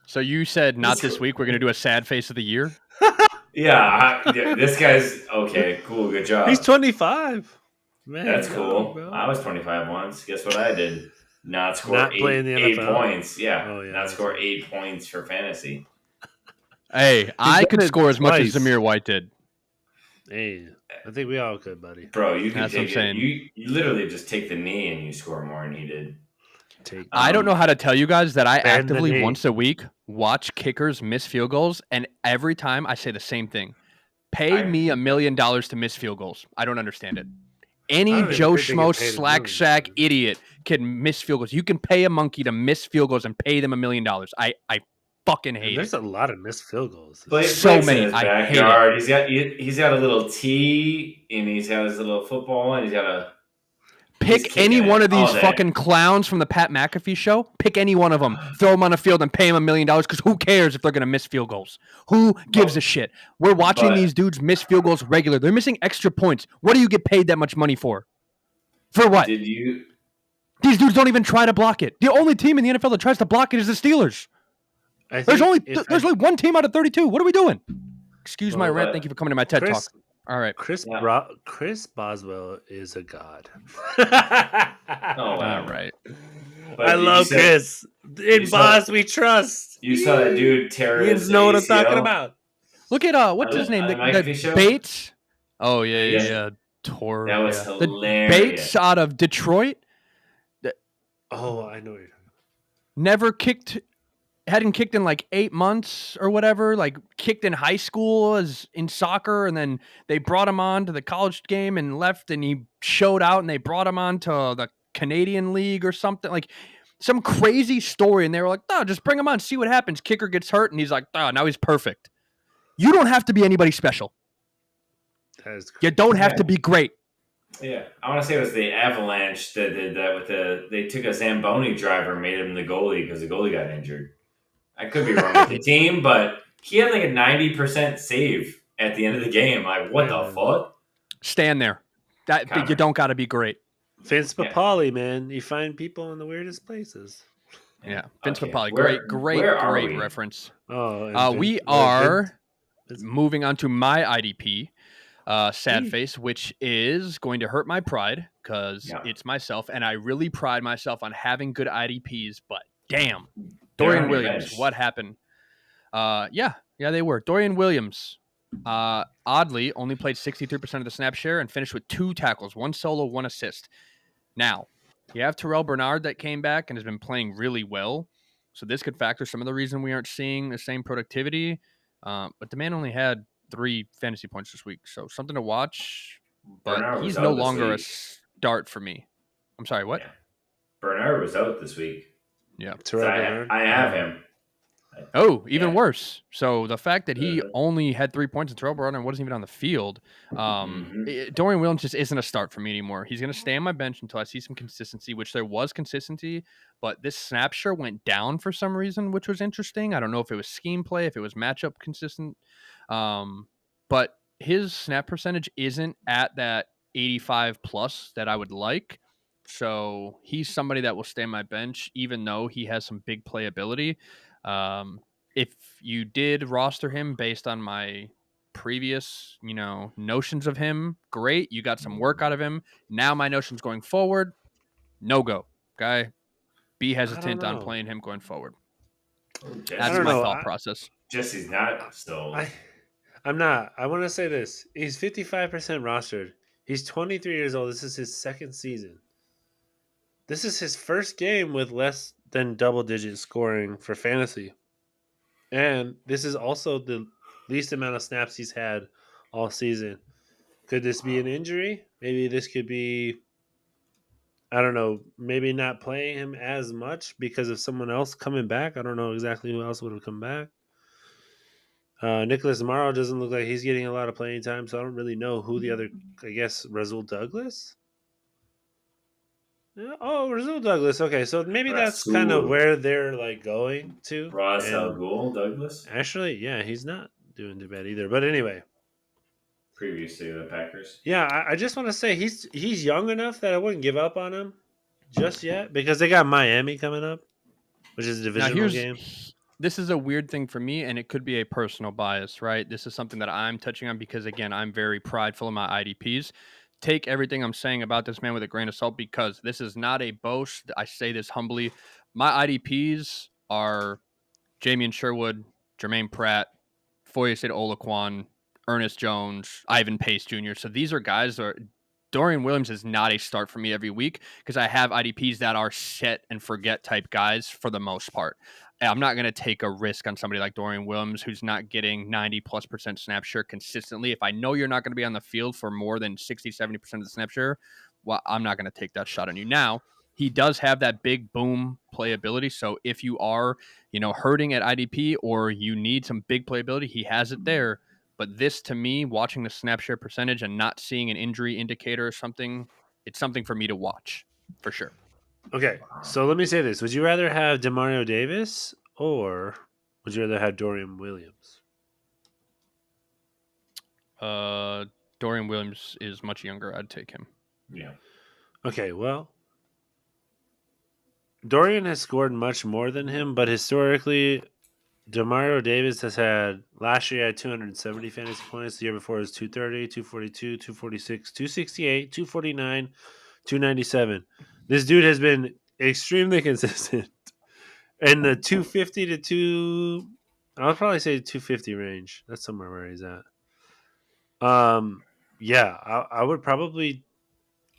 So you said not this week. We're going to do a sad face of the year? Yeah, this guy's okay. Cool. Good job. He's 25. Man, that's cool. I was 25 once. Guess what I did? not score Not playing the 8 NFL? points. Yeah, Oh, yeah, not that's score right. 8 points for fantasy. Hey, I done could it score as much as twice. Zamir White did. Hey, I think we all could, buddy. Bro, you could That's what I'm take it. saying. You literally just take the knee and you score more than he did. Take I don't know how to tell you guys that I Bend the actively knee. once a week watch kickers miss field goals, and every time I say the same thing. Pay me $1 million to miss field goals. I don't understand it. Any I don't even Joe think they Schmo get paid $1 slack million. shack idiot can miss field goals. You can pay a monkey to miss field goals and pay them $1 million. I fucking And hate there's it. a lot of missed field goals. So Blake's in many. his I hate it. backyard. He's got a little tee and he's got his little football and he's Pick kicking any it one of these all day. fucking clowns from the Pat McAfee show. Pick any one of them. Throw them on a field and pay them $1 million because who cares if they're going to miss field goals? Who gives a shit? We're watching these dudes miss field goals regularly. They're missing extra points. What do you get paid that much money for? For what? Did you? These dudes don't even try to block it. The only team in the NFL that tries to block it is the Steelers. There's only one team out of 32. What are we doing? Excuse my rant. Thank you for coming to my TED Talk. All right. Chris Boswell is a god. Oh, wow. All right. But I love Chris. In Boss, we trust. You saw that dude tear his You know what I'm ACL? talking about. Look at what's his name? The Bates. Oh yeah. That was The hilarious. Bates out of Detroit. Oh, I know what you're talking about. Hadn't kicked in like 8 months or whatever, like kicked in high school as in soccer. And then they brought him on to the college game and left and he showed out and they brought him on to the Canadian League or something, like some crazy story. And they were like, oh, just bring him on, see what happens. Kicker gets hurt. And he's like, oh, now he's perfect. You don't have to be anybody special. That is crazy. You don't have to be great. Yeah, I want to say it was the Avalanche that did that with they took a Zamboni driver and made him the goalie because the goalie got injured. I could be wrong with the team, but he had like a 90% save at the end of the game. Like, what the fuck? Stand there. You don't got to be great. Vince Papali, man. You find people in the weirdest places. Yeah, Vince Papali. Great reference. Oh, we are moving on to my IDP. Sad face, which is going to hurt my pride because it's myself, and I really pride myself on having good IDPs. But damn, Dorian Williams, what happened? Yeah, they were. Dorian Williams, oddly, only played 63% of the snap share and finished with 2 tackles, 1 solo, 1 assist. Now, you have Terrell Bernard that came back and has been playing really well, so this could factor some of the reason we aren't seeing the same productivity. But the man only had 3 fantasy points this week, so something to watch. But Bernard he's no longer a start for me. I'm sorry, what? Yeah. Bernard was out this week. Yeah, I have him. Oh, even worse. So the fact that he only had 3 points and Terrell Bernard wasn't even on the field, Dorian Williams just isn't a start for me anymore. He's going to stay on my bench until I see some consistency, which there was consistency, but this snap share went down for some reason, which was interesting. I don't know if it was scheme play, if it was matchup consistent, but his snap percentage isn't at that 85 plus that I would like. So he's somebody that will stay on my bench, even though he has some big playability. If you did roster him based on my previous, notions of him, great. You got some work out of him. Now my notions going forward, no go. Okay. Be hesitant on playing him going forward. That's my thought process. Jesse's not still. I'm not. I want to say this. He's 55% rostered. He's 23 years old. This is his second season. This is his first game with less than double-digit scoring for fantasy. And this is also the least amount of snaps he's had all season. Could this be an injury? Maybe this could be, I don't know, maybe not playing him as much because of someone else coming back. I don't know exactly who else would have come back. Nicholas Morrow doesn't look like he's getting a lot of playing time, so I don't really know who the other, I guess, Rasul Douglas? Oh, Rasul Douglas. Okay, so maybe that's kind of where they're going to. Rasul Douglas. Actually, yeah, he's not doing too bad either. But anyway, previously the Packers. Yeah, I just want to say he's young enough that I wouldn't give up on him just yet because they got Miami coming up, which is a divisional game. This is a weird thing for me, and it could be a personal bias, right? This is something that I'm touching on because, again, I'm very prideful in my IDPs. take everything I'm saying about this man with a grain of salt because this is not a boast. I say this humbly. My IDPs are Jamian Sherwood, Jermaine Pratt, Foyesade Olaquan, Ernest Jones, Ivan Pace Jr. So these are guys that are. Dorian Williams is not a start for me every week because I have IDPs that are set and forget type guys for the most part. I'm not going to take a risk on somebody like Dorian Williams who's not getting 90+% snap share consistently. If I know you're not going to be on the field for more than 60-70% of the snap share, well, I'm not going to take that shot on you. Now, he does have that big boom playability. So if you are, hurting at IDP or you need some big playability, he has it there. But this, to me, watching the snap share percentage and not seeing an injury indicator or something, it's something for me to watch for sure. Okay, so let me say this: would you rather have Demario Davis or would you rather have Dorian Williams? Dorian Williams is much younger. I'd take him. Yeah. Okay, well, Dorian has scored much more than him, but historically, Demario Davis has had last year he had 270 fantasy points. The year before was 230, 242, 246, 268, 249, 297. This dude has been extremely consistent in the 250 to 2. I would probably say 250 range. That's somewhere where he's at. Yeah, I would probably,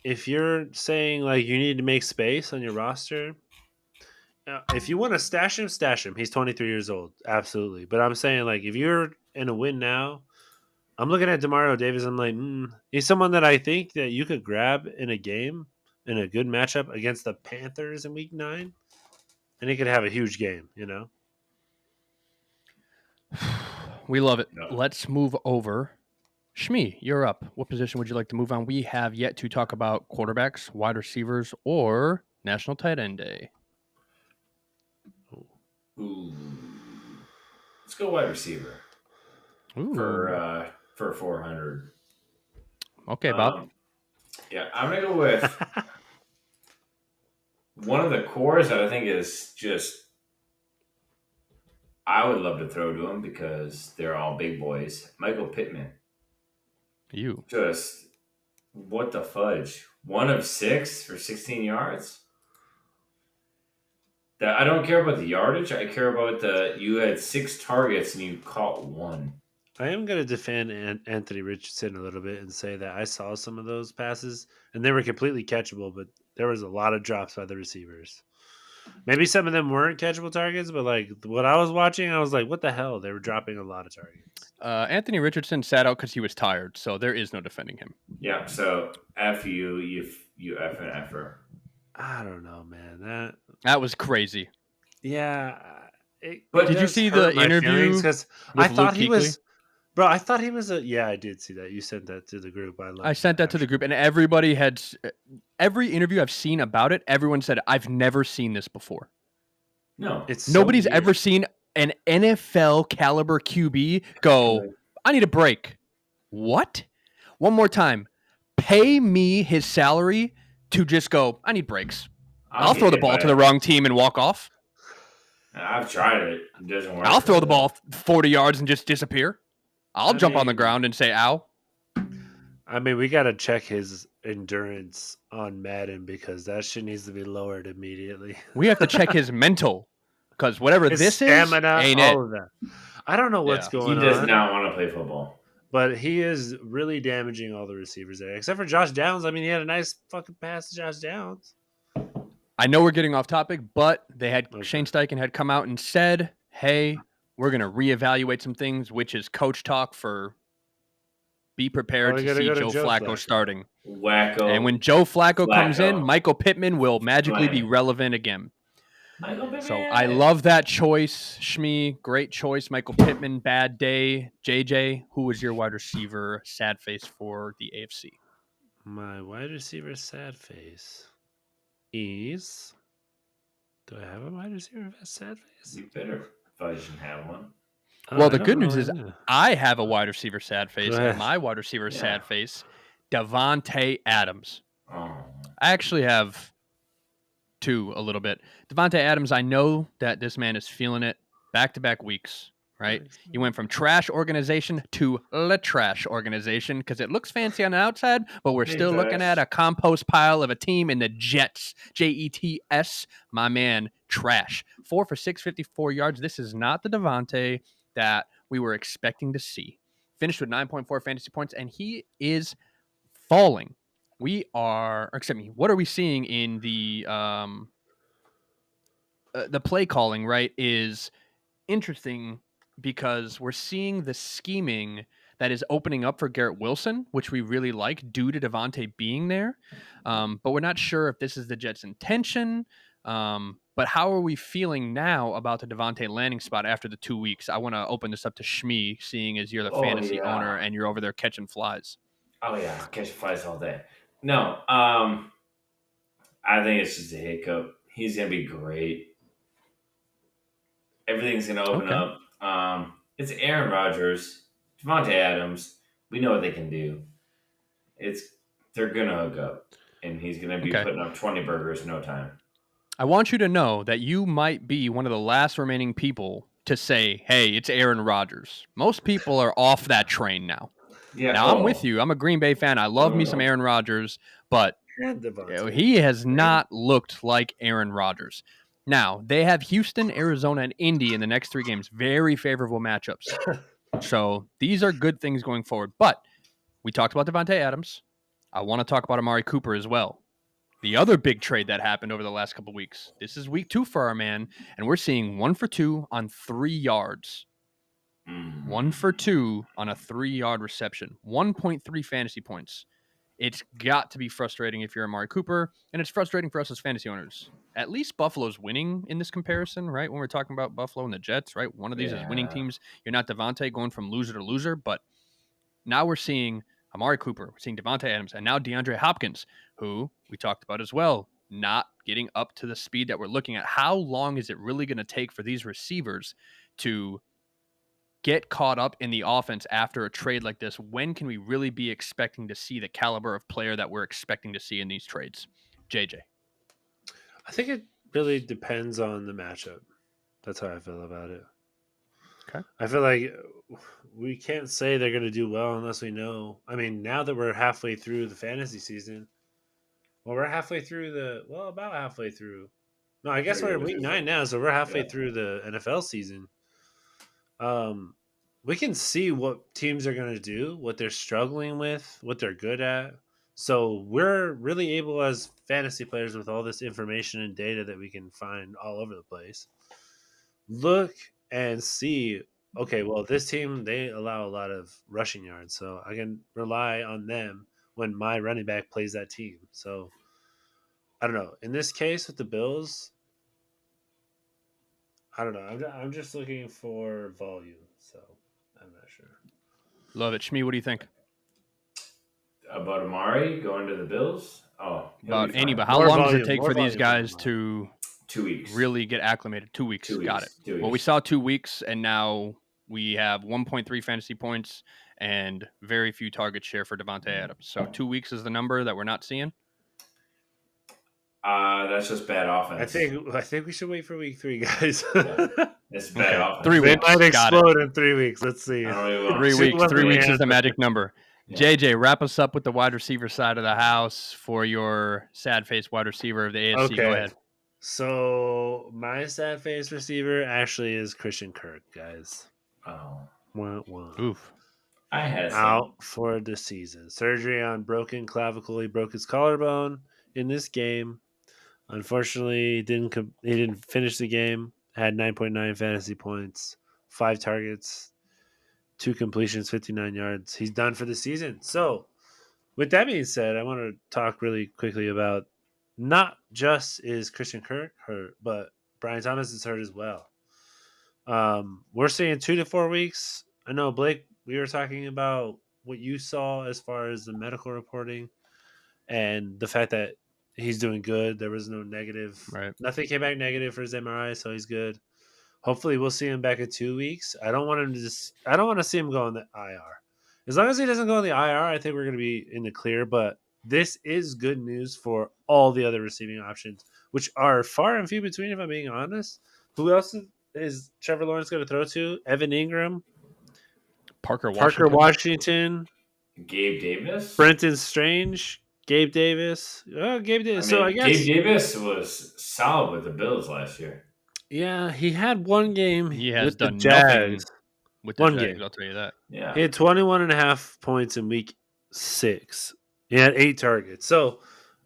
if you're saying like you need to make space on your roster, if you want to stash him, stash him. He's 23 years old, absolutely. But I'm saying like if you're in a win now, I'm looking at Demario Davis. I'm like, he's someone that I think that you could grab in a game in a good matchup against the Panthers in Week 9, and he could have a huge game. We love it. No. Let's move over. Shmi, you're up. What position would you like to move on? We have yet to talk about quarterbacks, wide receivers, or National Tight End Day. Ooh. Let's go wide receiver. Ooh. For 400. Okay, Bob. Yeah, I'm gonna go with one of the cores that I think is just. I would love to throw to him because they're all big boys. Michael Pittman. You. Just what the fudge? 1 of 6 for 16 yards. I don't care about the yardage. I care about you had 6 targets and you caught 1. I am going to defend Anthony Richardson a little bit and say that I saw some of those passes and they were completely catchable, but there was a lot of drops by the receivers. Maybe some of them weren't catchable targets, but like what I was watching, I was like, what the hell? They were dropping a lot of targets. Anthony Richardson sat out because he was tired, so there is no defending him. Yeah, so F you F and F-er. I don't know, man. That was crazy. Yeah. But did you see the interview? Because I thought he was. Bro, I thought he was yeah, I did see that. You sent that to the group. I sent that to the group, and everybody had every interview I've seen about it. Everyone said, "I've never seen this before." No, nobody's ever seen an NFL caliber QB go. I need a break. What? One more time. Pay me his salary to just go. I need breaks. I'll throw the ball to the wrong team and walk off. I've tried it. It doesn't work. I'll throw the ball 40 yards and just disappear. I'll jump on the ground and say, ow. I mean, we got to check his endurance on Madden because that shit needs to be lowered immediately. We have to check his mental because whatever his this stamina, is, ain't all it. of that. I don't know what's going on. He does not want to play football. But he is really damaging all the receivers there, except for Josh Downs. I mean, he had a nice fucking pass to Josh Downs. I know we're getting off topic, but they had Shane Steichen had come out and said, hey, we're going to reevaluate some things, which is coach talk for be prepared to see Joe Flacco starting. Wacko. And when Joe Flacco comes in, Michael Pittman will magically be relevant again. So I love that choice, Shmi. Great choice, Michael Pittman. Bad day, JJ. Who was your wide receiver sad face for the AFC? My wide receiver sad face is. Do I have a wide receiver sad face? You better fudge and have one. Well, the good news is I have a wide receiver sad face, and my wide receiver sad face, Davante Adams. Oh. I actually have two a little bit. Davante Adams, I know that this man is feeling it back-to-back weeks. right? Nice. You went from trash organization to le trash organization because it looks fancy on the outside, but we're Hey, still looking at Dash. a compost pile of a team in the Jets. Jets, my man, trash. 4 for 654 yards. This is not the Devontae that we were expecting to see. Finished with 9.4 fantasy points, and he is falling. What are we seeing in the play calling, right, is interesting because we're seeing the scheming that is opening up for Garrett Wilson, which we really like due to Devontae being there. But we're not sure if this is the Jets' intention. But how are we feeling now about the Devontae landing spot after the 2 weeks? I want to open this up to Shmi, seeing as you're the Oh, fantasy owner yeah. and you're over there catching flies. Oh, yeah. Catch flies all day. No, I think it's just a hiccup. He's going to be great. Everything's going to open Okay. up. It's Aaron Rodgers, Devontae Adams. We know what they can do. They're going to hook up, and he's going to be Okay. putting up 20 burgers in no time. I want you to know that you might be one of the last remaining people to say, hey, it's Aaron Rodgers. Most people are off that train now. Yeah. Now, I'm with you. I'm a Green Bay fan. I love me some Aaron Rodgers, but And Devontae. he has not looked like Aaron Rodgers. Now, they have Houston, Arizona, and Indy in the next 3 games. Very favorable matchups. So these are good things going forward. But we talked about Devontae Adams. I want to talk about Amari Cooper as well. The other big trade that happened over the last couple of weeks. This is week 2 for our man, and we're seeing 1 for 2 on 3 yards. 1 for 2 on a 3-yard reception. 1.3 fantasy points. It's got to be frustrating if you're Amari Cooper, and it's frustrating for us as fantasy owners. At least Buffalo's winning in this comparison, right? When we're talking about Buffalo and the Jets, right? One of these is winning teams. You're not Devontae going from loser to loser, but now we're seeing Amari Cooper, we're seeing Devontae Adams, and now DeAndre Hopkins, who we talked about as well, not getting up to the speed that we're looking at. How long is it really going to take for these receivers to get caught up in the offense after a trade like this? When can we really be expecting to see the caliber of player that we're expecting to see in these trades? JJ. I think it really depends on the matchup. That's how I feel about it. Okay. I feel like we can't say they're going to do well unless we know. I mean, now that we're halfway through the fantasy season, we're halfway through about halfway through. No, I guess we're in week 9 now, so we're halfway through the NFL season. We can see what teams are going to do, what they're struggling with, what they're good at. So we're really able as fantasy players with all this information and data that we can find all over the place. Look and see, okay, well, this team, they allow a lot of rushing yards. So I can rely on them when my running back plays that team. So I don't know. In this case with the Bills, I don't know. I'm just looking for volume. So I'm not sure. Love it. Shmi, what do you think? About Amari going to the Bills? Oh, he'll About be fine. anybody. How More long does volume, it take more for these volume on guys Amari. to 2 weeks. really get acclimated? 2 weeks. 2 weeks. Got it. 2 weeks. Well, we saw 2 weeks, and now we have 1.3 fantasy points and very few target share for Devontae Adams. So 2 weeks is the number that we're not seeing. That's just bad offense. I think we should wait for week 3, guys. It's bad offense. 3 They weeks. might Got it. explode in 3 weeks. Let's see. I don't really want 3 See weeks. what 3 we weeks is have. the magic number. Yeah. JJ, wrap us up with the wide receiver side of the house for your sad face wide receiver of the AFC. Okay. Go ahead. So my sad face receiver actually is Christian Kirk, guys. Oh, Oof. I had Out for the season. Surgery on broken clavicle. He broke his collarbone in this game. Unfortunately, he didn't finish the game. Had 9.9 fantasy points, 5 targets, 2 completions, 59 yards. He's done for the season. So, with that being said, I want to talk really quickly about not just is Christian Kirk hurt, but Brian Thomas is hurt as well. We're seeing 2 to 4 weeks. I know, Blake, we were talking about what you saw as far as the medical reporting and the fact that he's doing good. There was no negative. Right. Nothing came back negative for his MRI, so he's good. Hopefully, we'll see him back in 2 weeks. I don't want to see him go on the IR. As long as he doesn't go on the IR, I think we're going to be in the clear. But this is good news for all the other receiving options, which are far and few between, if I'm being honest. Who else is Trevor Lawrence going to throw to? Evan Ingram, Parker Parker Washington. Washington, Gabe Davis. Brenton Strange, Gabe Davis. Oh, Gabe Davis. So I guess Gabe Davis was solid with the Bills last year. yeah, he had one game He has with the done Jags. nothing with the One Jags, game. I'll tell you that. Yeah. He had 21.5 points in week 6. He had 8 targets. So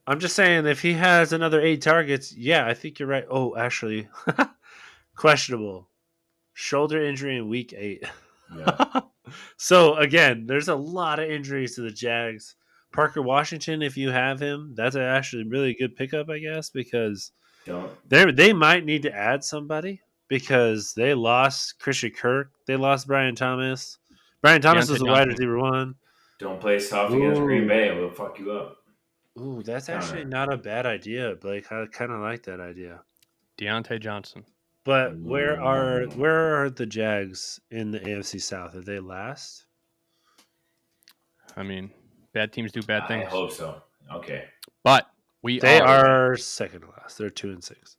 I'm just saying, if he has another 8 targets, yeah, I think you're right. Oh, actually, questionable. Shoulder injury in week 8. Yeah. So, again, there's a lot of injuries to the Jags. Parker Washington, if you have him, that's actually really good pickup, I guess, because Don't. they might need to add somebody because they lost Christian Kirk. They lost Brian Thomas. Brian Thomas was Deontay the wide Johnson. receiver 1. Don't play soft against Green Ooh. Bay. It will fuck you up. Ooh, that's Counter. actually not a bad idea, Blake. I kind of like that idea. Deontay Johnson. But where are the Jags in the AFC South? Are they last? I mean, bad teams do bad I things. hope so. Okay. But They are second to last. They're 2-6.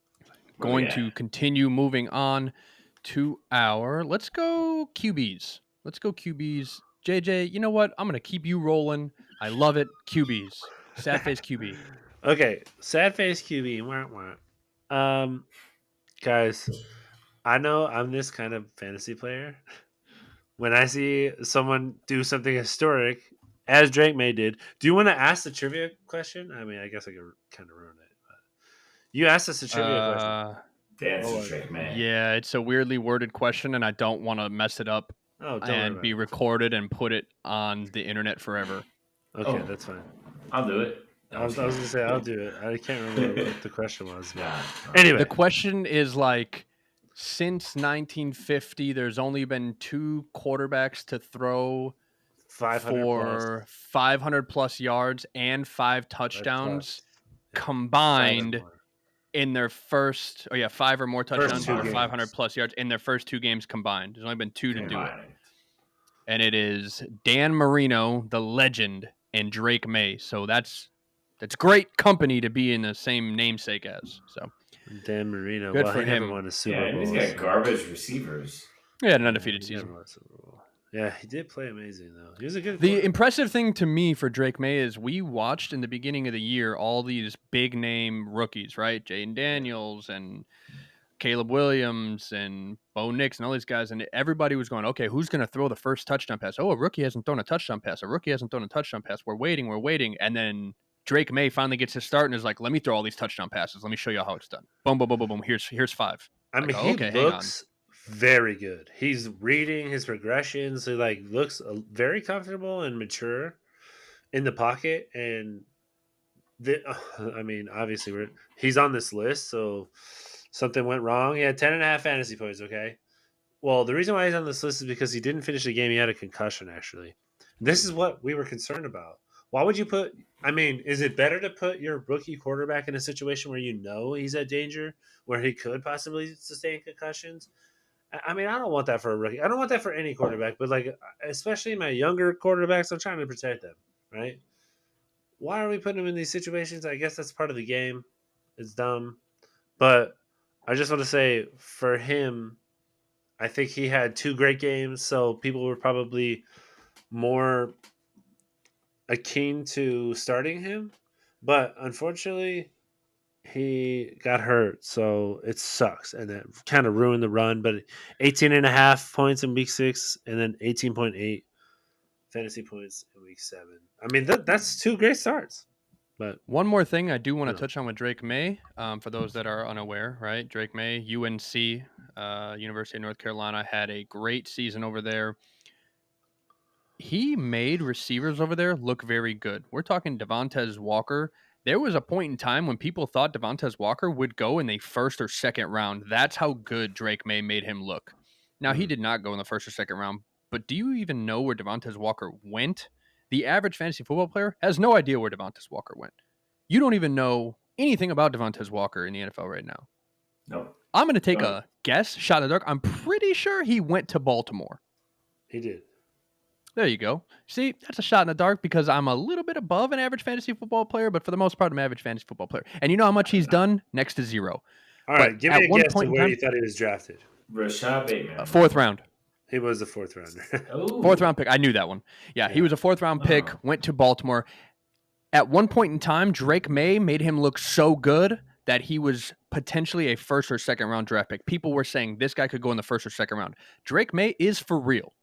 Going to continue moving on to let's go QBs. Let's go QBs. JJ, you know what? I'm going to keep you rolling. I love it. QBs. Sad face QB. Okay, sad face QB. Wah, wah. Guys, I know I'm this kind of fantasy player. When I see someone do something historic, as Drake May did, do you want to ask the trivia question? I mean, I guess I could kind of ruin it. But you asked us a trivia question. The answer's Drake May. Yeah, it's a weirdly worded question, and I don't want to mess it up and be recorded and put it on the internet forever. Okay, that's fine. I'll do it. I was going to say I'll do it. I can't remember what the question was. Yeah. Anyway, the question is like, since 1950, there's only been 2 quarterbacks to throw 500 plus yards and 5 touchdowns combined in their first 5 or more touchdowns or 500 plus yards in their first 2 games combined. There's only been 2 to do it. And it is Dan Marino, the legend, and Drake May. So that's great company to be in the same namesake as. So Dan Marino, good for him. Won a Super Yeah, Bowl, he's got garbage receivers. He had an undefeated season. Yeah, he did play amazing though. He was a good. The impressive thing to me for Drake May is we watched in the beginning of the year all these big name rookies, right? Jaden Daniels and Caleb Williams and Bo Nix and all these guys, and everybody was going, okay, who's going to throw the first touchdown pass? Oh, a rookie hasn't thrown a touchdown pass. A rookie hasn't thrown a touchdown pass. We're waiting. And then Drake May finally gets his start and is like, let me throw all these touchdown passes. Let me show you how it's done. Boom, boom, boom, boom, boom. Here's 5. I mean, he looks very good. He's reading his progressions. He looks very comfortable and mature in the pocket. And I mean, obviously he's on this list, so something went wrong. He had 10.5 fantasy points. Okay. Well, the reason why he's on this list is because he didn't finish the game. He had a concussion. Actually, this is what we were concerned about. Why would you put? I mean, is it better to put your rookie quarterback in a situation where you know he's at danger, where he could possibly sustain concussions? I mean, I don't want that for a rookie. I don't want that for any quarterback, but especially my younger quarterbacks, I'm trying to protect them, right? Why are we putting them in these situations? I guess that's part of the game. It's dumb. But I just want to say for him, I think he had 2 great games, so people were probably more keen to starting him. But unfortunately, he got hurt, so it sucks, and that kind of ruined the run. But 18.5 points in week 6, and then 18.8 fantasy points in week 7. I mean, that's 2 great starts. But one more thing I do want to touch on with Drake May, for those that are unaware, right? Drake May, UNC, University of North Carolina, had a great season over there. He made receivers over there look very good. We're talking Devontae Walker. There was a point in time when people thought Devontae Walker would go in the first or second round. That's how good Drake May made him look. Now, he did not go in the first or second round, but do you even know where Devontae Walker went? The average fantasy football player has no idea where Devontae Walker went. You don't even know anything about Devontae Walker in the NFL right now. No. I'm going to take a guess, shot in the dark. I'm pretty sure he went to Baltimore. He did. There you go. See, that's a shot in the dark because I'm a little bit above an average fantasy football player, but for the most part, I'm an average fantasy football player. And you know how much he's done? Next to 0. All right, give me a guess to where you thought he was drafted. Rashad Bateman. Fourth round. He was the fourth rounder. Fourth Oh. round pick. I knew that one. Yeah, he Yeah. was a fourth round pick, Oh. went to Baltimore. At one point in time, Drake May made him look so good that he was potentially a first or second round draft pick. People were saying this guy could go in the first or second round. Drake May is for real.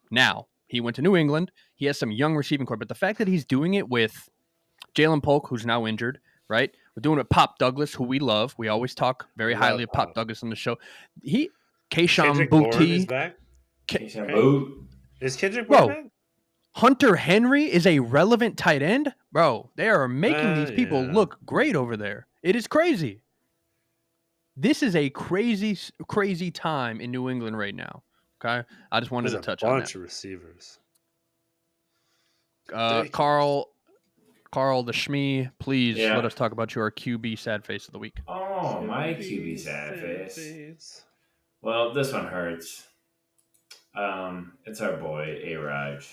Now, he went to New England. He has some young receiving core, but the fact that he's doing it with Jalen Polk, who's now injured, right? We're doing it with Pop Douglas, who we love. We always talk very highly of Pop Douglas on the show. Keishon Kendrick Bourne is Boutte. back. Keishon Boutte. Is Kendrick Bourne back? Hunter Henry is a relevant tight end. Bro, they are making these people look great over there. It is crazy. This is a crazy, crazy time in New England right now. Okay? I just wanted to touch on that. There's a bunch of receivers. Carl the Shmee, please let us talk about your QB sad face of the week. Oh, my QB sad face. Well, this one hurts. It's our boy, A-Raj.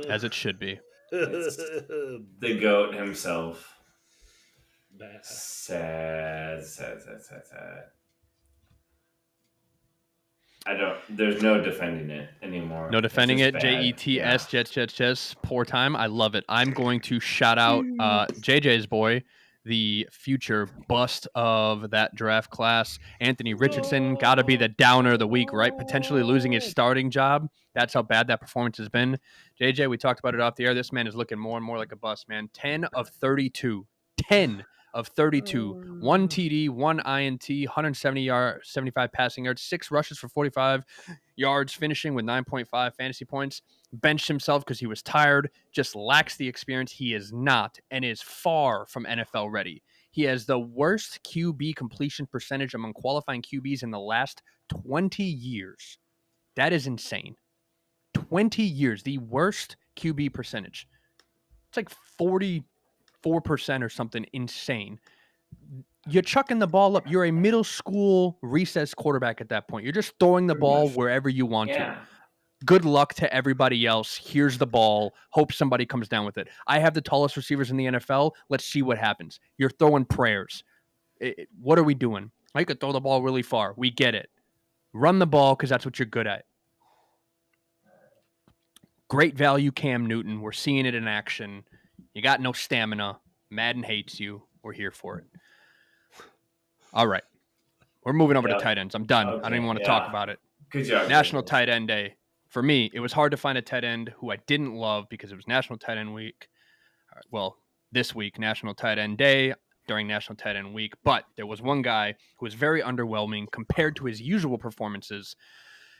As it should be. It's the GOAT himself. Sad. There's no defending it anymore. No defending it. JETS, Jets. Poor time. I love it. I'm going to shout out JJ's boy, the future bust of that draft class. Anthony Richardson, got to be the downer of the week, right? Potentially losing his starting job. That's how bad that performance has been. JJ, we talked about it off the air. This man is looking more and more like a bust, man. 10 of 32. 10 of 32, 1 TD, 1 INT, 75 passing yards, 6 rushes for 45 yards, finishing with 9.5 fantasy points. Benched himself because he was tired, just lacks the experience. He is not and is far from NFL ready. He has the worst QB completion percentage among qualifying QBs in the last 20 years. That is insane. 20 years, the worst QB percentage. It's like 44% or something insane. You're chucking the ball up. You're a middle school recess quarterback at that point. You're just throwing the ball wherever you want to. Good luck to everybody else. Here's the ball. Hope somebody comes down with it. I have the tallest receivers in the NFL. Let's see what happens. You're throwing prayers. What are we doing? I could throw the ball really far. We get it. Run the ball because that's what you're good at. Great value, Cam Newton. We're seeing it in action. You got no stamina. Madden hates you. We're here for it. All right. We're moving over to tight ends. I'm done. Okay, I don't even want to talk about it. Good job. National Tight End Day. For me, it was hard to find a tight end who I didn't love because it was National Tight End Week. Well, this week, National Tight End Day during National Tight End Week. But there was one guy who was very underwhelming compared to his usual performances.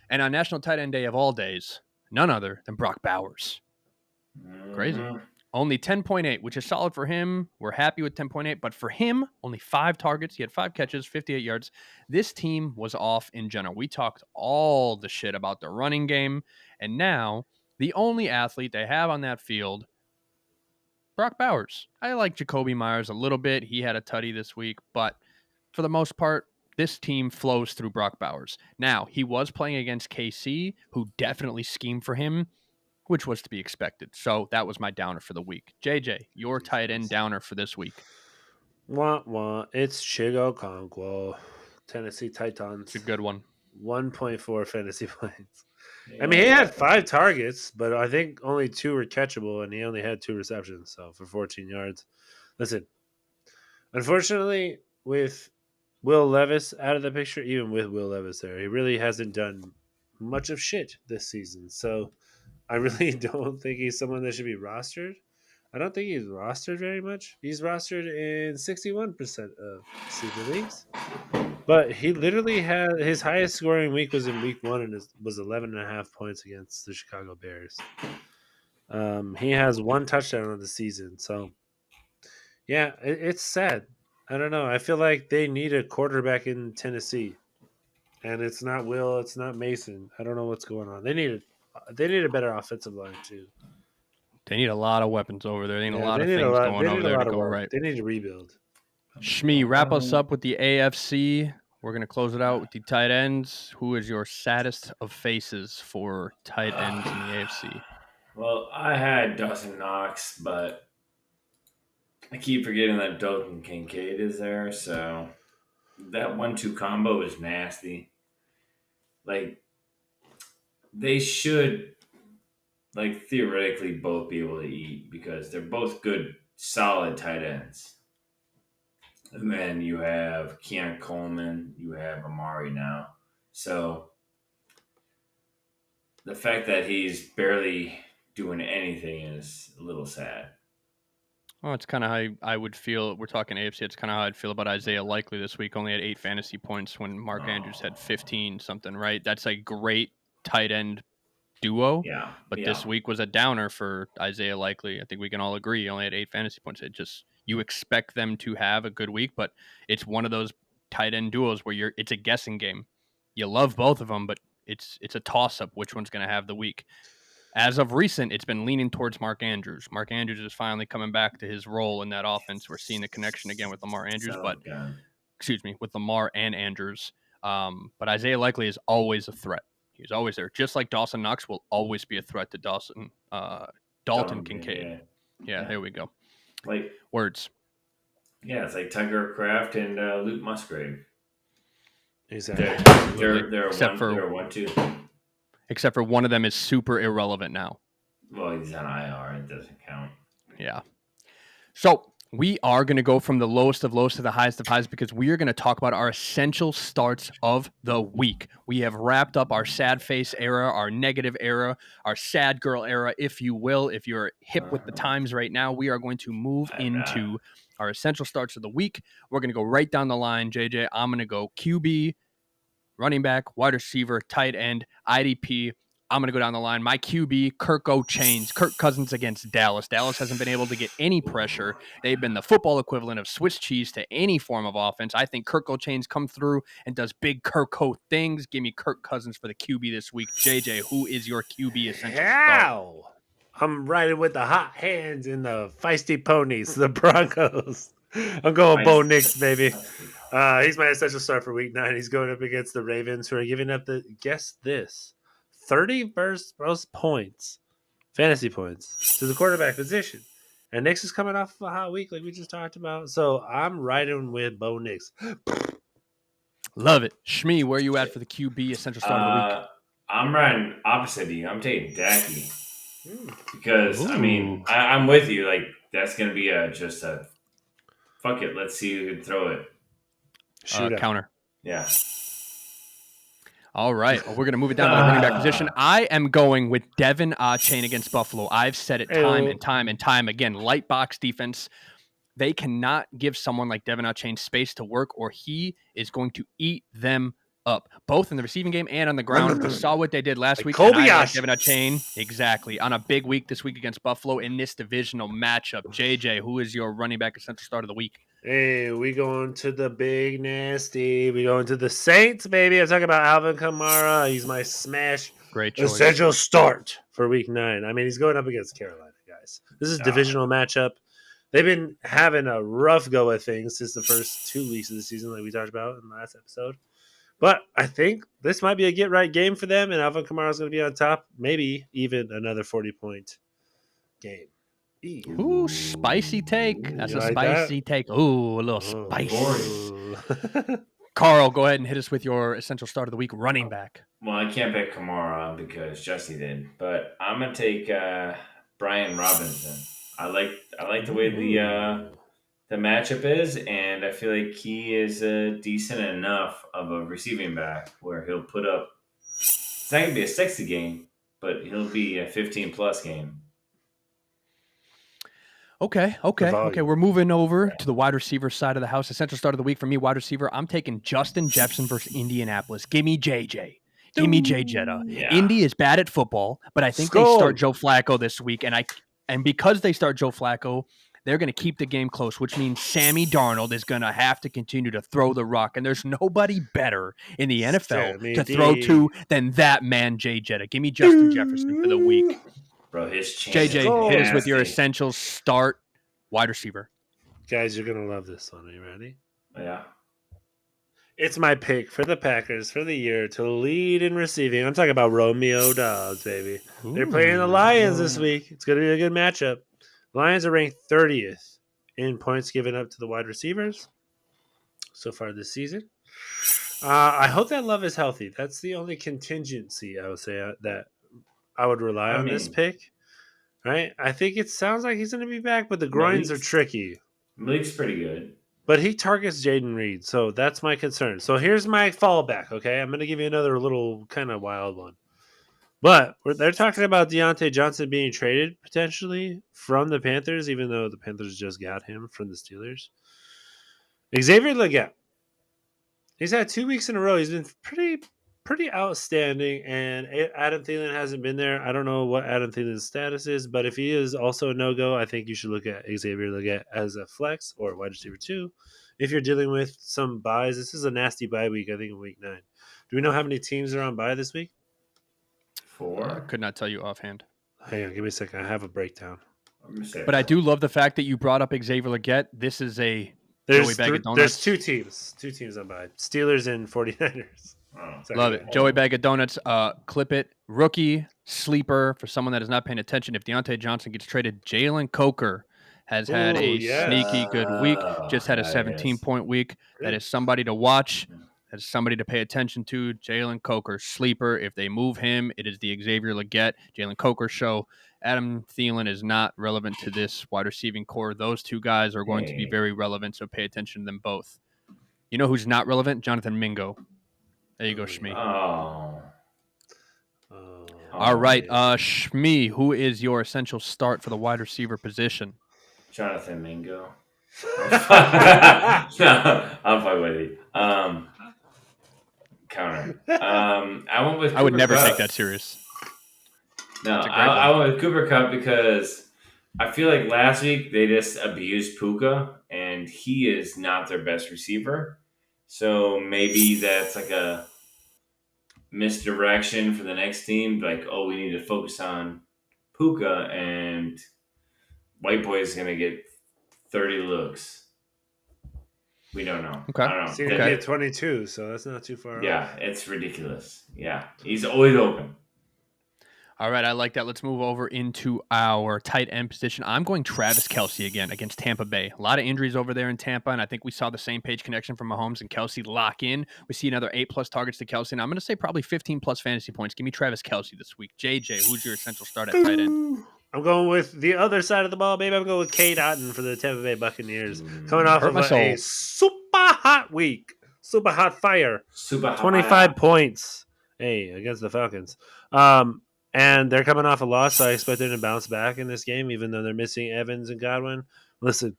And on National Tight End Day of all days, none other than Brock Bowers. Crazy. Only 10.8, which is solid for him. We're happy with 10.8. But for him, only 5 targets. He had 5 catches, 58 yards. This team was off in general. We talked all the shit about the running game. And now, the only athlete they have on that field, Brock Bowers. I like Jacoby Myers a little bit. He had a tutty this week. But for the most part, this team flows through Brock Bowers. Now, he was playing against KC, who definitely schemed for him, which was to be expected. So that was my downer for the week. JJ, your tight end downer for this week. It's Chigo Okonkwo, Tennessee Titans. It's a good one. 1.4 fantasy points. Yeah. I mean, he had 5 targets, but I think only 2 were catchable, and he only had 2 receptions, so for 14 yards. Listen, unfortunately, with Will Levis out of the picture, even with Will Levis there, he really hasn't done much of shit this season. So I really don't think he's someone that should be rostered. I don't think he's rostered very much. He's rostered in 61% of super leagues. But he literally had his highest scoring week was in week 1 and was 11.5 points against the Chicago Bears. He has 1 touchdown on the season. So, yeah, it's sad. I don't know. I feel like they need a quarterback in Tennessee. And it's not Will. It's not Mason. I don't know what's going on. They need a better offensive line, too. They need a lot of weapons over there. They need a lot of things going over there to go right. They need to rebuild. Shmee, wrap us up with the AFC. We're going to close it out with the tight ends. Who is your saddest of faces for tight ends in the AFC? Well, I had Dawson Knox, but I keep forgetting that Dalton Kincaid is there. So that 1-2 combo is nasty. like they should theoretically both be able to eat because they're both good, solid tight ends. And then you have Keon Coleman, you have Amari now. So the fact that he's barely doing anything is a little sad. Well, it's kind of how I would feel. We're talking AFC. It's kind of how I'd feel about Isaiah Likely this week. Only had 8 fantasy points when Mark Andrews had 15 something, right? That's a great tight end duo. Yeah, But yeah. this week was a downer for Isaiah Likely. I think we can all agree. He only had 8 fantasy points. You expect them to have a good week, but it's one of those tight end duos where it's a guessing game. You love both of them, but it's a toss up which one's going to have the week. As of recent, it's been leaning towards Mark Andrews. Mark Andrews is finally coming back to his role in that offense. We're seeing the connection again with Lamar Andrews, with Lamar and Andrews. But Isaiah Likely is always a threat. He's always there. Just like Dawson Knox will always be a threat to Dalton Kincaid. Yeah, there we go. Like words. Yeah, it's like Tiger Kraft and Luke Musgrave. Exactly. They're 1-2. Except for one of them is super irrelevant now. Well, he's on IR. It doesn't count. Yeah. So we are going to go from the lowest of lows to the highest of highs because we are going to talk about our essential starts of the week. We have wrapped up our sad face era, our negative era, our sad girl era, if you will. If you're hip with the times right now, we are going to move into our essential starts of the week. We're going to go right down the line, JJ. I'm going to go QB, running back, wide receiver, tight end, IDP. I'm going to go down the line. My QB, Kirk Cousins against Dallas. Dallas hasn't been able to get any pressure. They've been the football equivalent of Swiss cheese to any form of offense. I think Kirk Chains come through and does big Kirk things. Give me Kirk Cousins for the QB this week. JJ, who is your QB essential start? I'm riding with the hot hands and the feisty ponies, the Broncos. I'm going Bo Nix, baby. He's my essential start for week 9. He's going up against the Ravens, who are giving up 31st most points, fantasy points, to the quarterback position. And Nix is coming off of a hot week like we just talked about. So I'm riding with Bo Nix. Love it. Shmee, where are you at for the QB essential start of the week? I'm riding opposite of you. I'm taking Dacky. Because, I'm with you. Like, that's going to be just a fuck it. Let's see who can throw it. Counter. Yeah. All right. Well, we're going to move it down to the running back position. I am going with Devin Achane against Buffalo. I've said it time and time again. Light box defense. They cannot give someone like Devin Achane space to work, or he is going to eat them up, both in the receiving game and on the ground. We saw what they did last week. And I like Devin Achane, exactly, on a big week this week against Buffalo in this divisional matchup. JJ, who is your running back essential start of the week? Hey, we going to the big nasty. We going to the Saints, baby. I'm talking about Alvin Kamara. He's my smash essential start for week 9. I mean, he's going up against Carolina, guys. This is a divisional matchup. They've been having a rough go of things since the first 2 weeks of the season, like we talked about in the last episode. But I think this might be a get-right game for them, and Alvin Kamara is going to be on top. Maybe even another 40-point game. Ooh, spicy take. That's a spicy take. Ooh, a little spice. Carl, go ahead and hit us with your essential start of the week, running back. Well, I can't pick Kamara because Jesse did, but I'm gonna take Brian Robinson. I like the way the matchup is, and I feel like he is decent enough of a receiving back where he'll put up. It's not gonna be a 60 game, but he'll be a 15+ game. Okay. We're moving over to the wide receiver side of the house. Essential start of the week for me, wide receiver. I'm taking Justin Jefferson versus Indianapolis. Give me JJ. Give me Jay Jetta. Yeah. Indy is bad at football, but I think they start Joe Flacco this week, and because they start Joe Flacco, they're going to keep the game close, which means Sammy Darnold is going to have to continue to throw the rock, and there's nobody better in the NFL to throw to than that man, Jay Jetta. Give me Justin Jefferson for the week. Bro, his chance. JJ, hit us with your essential start wide receiver. Guys, you're going to love this one. Are you ready? Yeah. It's my pick for the Packers for the year to lead in receiving. I'm talking about Romeo Doubs, baby. Ooh, they're playing the Lions this week. It's going to be a good matchup. Lions are ranked 30th in points given up to the wide receivers so far this season. I hope that Love is healthy. That's the only contingency I would say that I would rely I on this mean, pick. Right? I think it sounds like he's going to be back, but the groins are Malik's tricky. Malik's pretty good. But he targets Jaden Reed, so that's my concern. So here's my fallback. Okay, I'm going to give you another little kind of wild one. But they're talking about Deontay Johnson being traded potentially from the Panthers, even though the Panthers just got him from the Steelers. Xavier Legette. He's had 2 weeks in a row. He's been pretty outstanding, and Adam Thielen hasn't been there. I don't know what Adam Thielen's status is, but if he is also a no-go, I think you should look at Xavier Legette as a flex or wide receiver 2. If you're dealing with some buys, this is a nasty bye week, I think, in week 9. Do we know how many teams are on bye this week? 4. Could not tell you offhand. Hang on, give me a second. I have a breakdown. I'm gonna say But I 4. do love the fact that you brought up Xavier Legette. This is a Joey Bag of Donuts. There's 2 teams. 2 teams on bye. Steelers and 49ers. Oh. Sorry, Love go it. ahead. Joey Bag of Donuts. Clip it. Rookie sleeper for someone that is not paying attention. If Deontay Johnson gets traded, Jalen Coker has had Ooh, a yes. sneaky good week. Just had a There it is. 17-point week. That is somebody to watch. That is somebody to pay attention to. Jalen Coker, sleeper. If they move him, it is the Xavier Legette, Jalen Coker show. Adam Thielen is not relevant to this wide receiving core. Those 2 guys are going to be very relevant, so pay attention to them both. You know who's not relevant? Jonathan Mingo. There you go, Shmi. Oh. All right, man. Shmi, who is your essential start for the wide receiver position? Jonathan Mingo. No, I'm fine with it. Counter. I went with Cooper I would never Kupp. take that serious. No, That's a great I one. went with Cooper Kupp because I feel like last week they just abused Puka, and he is not their best receiver. So maybe that's like a misdirection for the next team. Like, oh, we need to focus on Puka, and White Boy is going to get 30 looks. We don't know. Okay. I don't know. Seems to be at 22, so that's not too far Yeah, off. it's ridiculous. Yeah, he's always open. All right, I like that. Let's move over into our tight end position. I'm going Travis Kelce again against Tampa Bay. A lot of injuries over there in Tampa, and I think we saw the same page connection from Mahomes and Kelce lock in. We see another 8+ targets to Kelce, and I'm going to say probably 15+ fantasy points. Give me Travis Kelce this week. JJ, who's your essential start at tight end? I'm going with the other side of the ball, baby. I'm going with Cade Otton for the Tampa Bay Buccaneers. Coming off Hurt of my a soul. super hot week. Super hot fire. Super high. 25 points. Hey, against the Falcons. And they're coming off a loss, so I expect them to bounce back in this game, even though they're missing Evans and Godwin. Listen,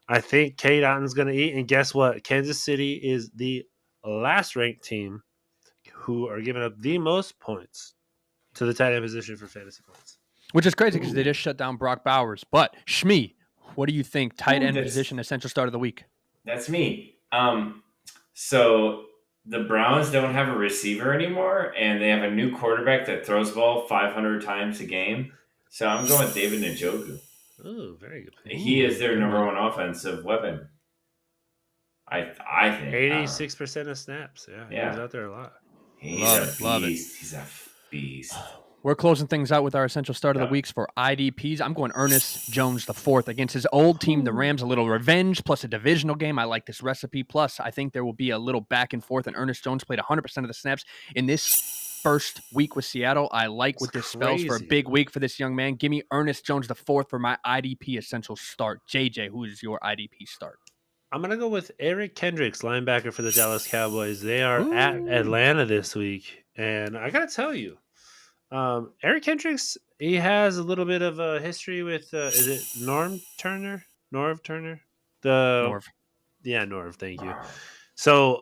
I think Cade Otton's going to eat, and guess what? Kansas City is the last ranked team who are giving up the most points to the tight end position for fantasy points. Which is crazy because they just shut down Brock Bowers. But, Shmi, what do you think? Tight end position, essential start of the week. That's me. So the Browns don't have a receiver anymore, and they have a new quarterback that throws the ball 500 times a game. So I'm going with David Njoku. Oh, very good. He is their number one offensive weapon. I think 86% of snaps. Yeah, he was out there a lot. He's Love a it. beast. He's a beast. We're closing things out with our essential start of the weeks for IDPs. I'm going Ernest Jones IV against his old team, the Rams. A little revenge plus a divisional game. I like this recipe. Plus, I think there will be a little back and forth, and Ernest Jones played 100% of the snaps in this first week with Seattle. I like what this spells for a big week for this young man. Give me Ernest Jones IV for my IDP essential start. JJ, who is your IDP start? I'm going to go with Eric Kendricks, linebacker for the Dallas Cowboys. They are at Atlanta this week, and I got to tell you, Eric Kendricks, he has a little bit of a history with, is it Norv Turner? Norv. Yeah, Norv, thank you. So,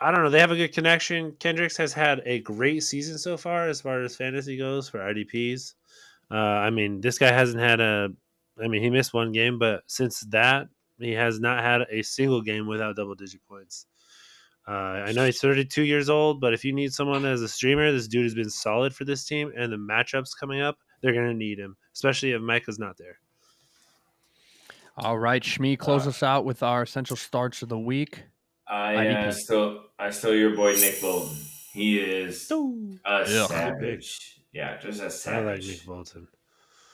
I don't know. They have a good connection. Kendricks has had a great season so far as fantasy goes for IDPs. I mean, this guy hasn't had he missed one game, but since that, he has not had a single game without double-digit points. I know he's 32 years old, but if you need someone as a streamer, this dude has been solid for this team, and the matchups coming up, they're going to need him, especially if Micah's not there. All right, Shmi, close us out with our essential starts of the week. I stole your boy Nick Bolton. He is a savage. Yeah, just a savage. I like Nick Bolton.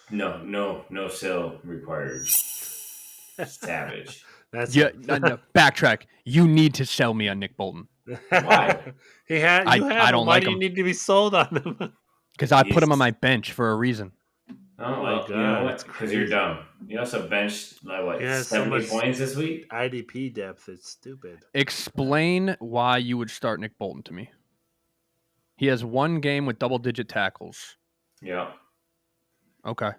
No sell required. Savage. That's no, backtrack. You need to sell me on Nick Bolton. Why? You have I him. don't Why like do you him need to be sold on him? because I put him on He's- my bench for a reason. Oh, my well, you know God, that's what? Because you're crazy. dumb. You also benched, like, He what, has so 70 much points this week? IDP depth. It's stupid. Explain why you would start Nick Bolton to me. He has one game with double-digit tackles. Yeah. Okay.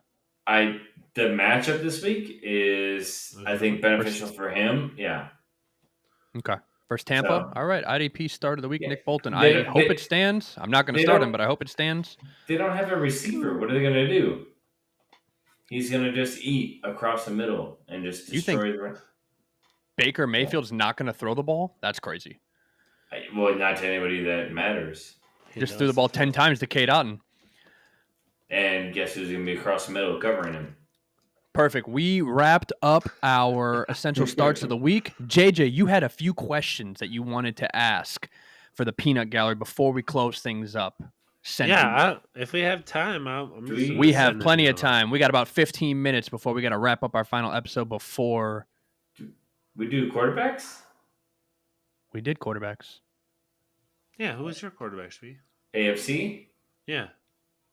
The matchup this week is, I think, beneficial for him. Yeah. Okay. First Tampa. So, All right. IDP start of the week, yeah. Nick Bolton. They I don't, hope it stands. I'm not going to they start him, don't but I hope it stands. they don't have a receiver. What are they going to do? He's going to just eat across the middle and just You think destroy the. Baker Yeah. Mayfield's not going to throw the ball? That's crazy. Well, not to anybody that matters. He Just threw the knows ball throw. 10 times to Kate Otten. And guess who's going to be across the middle covering him? Perfect. We wrapped up our essential starts of the week. JJ, you had a few questions that you wanted to ask for the peanut gallery before we close things up. If we have time, I'm just gonna We have send plenty it of time. We got about 15 minutes before we got to wrap up our final episode before We do quarterbacks? we did quarterbacks. Yeah, who was your quarterback, Shmi? AFC? Yeah.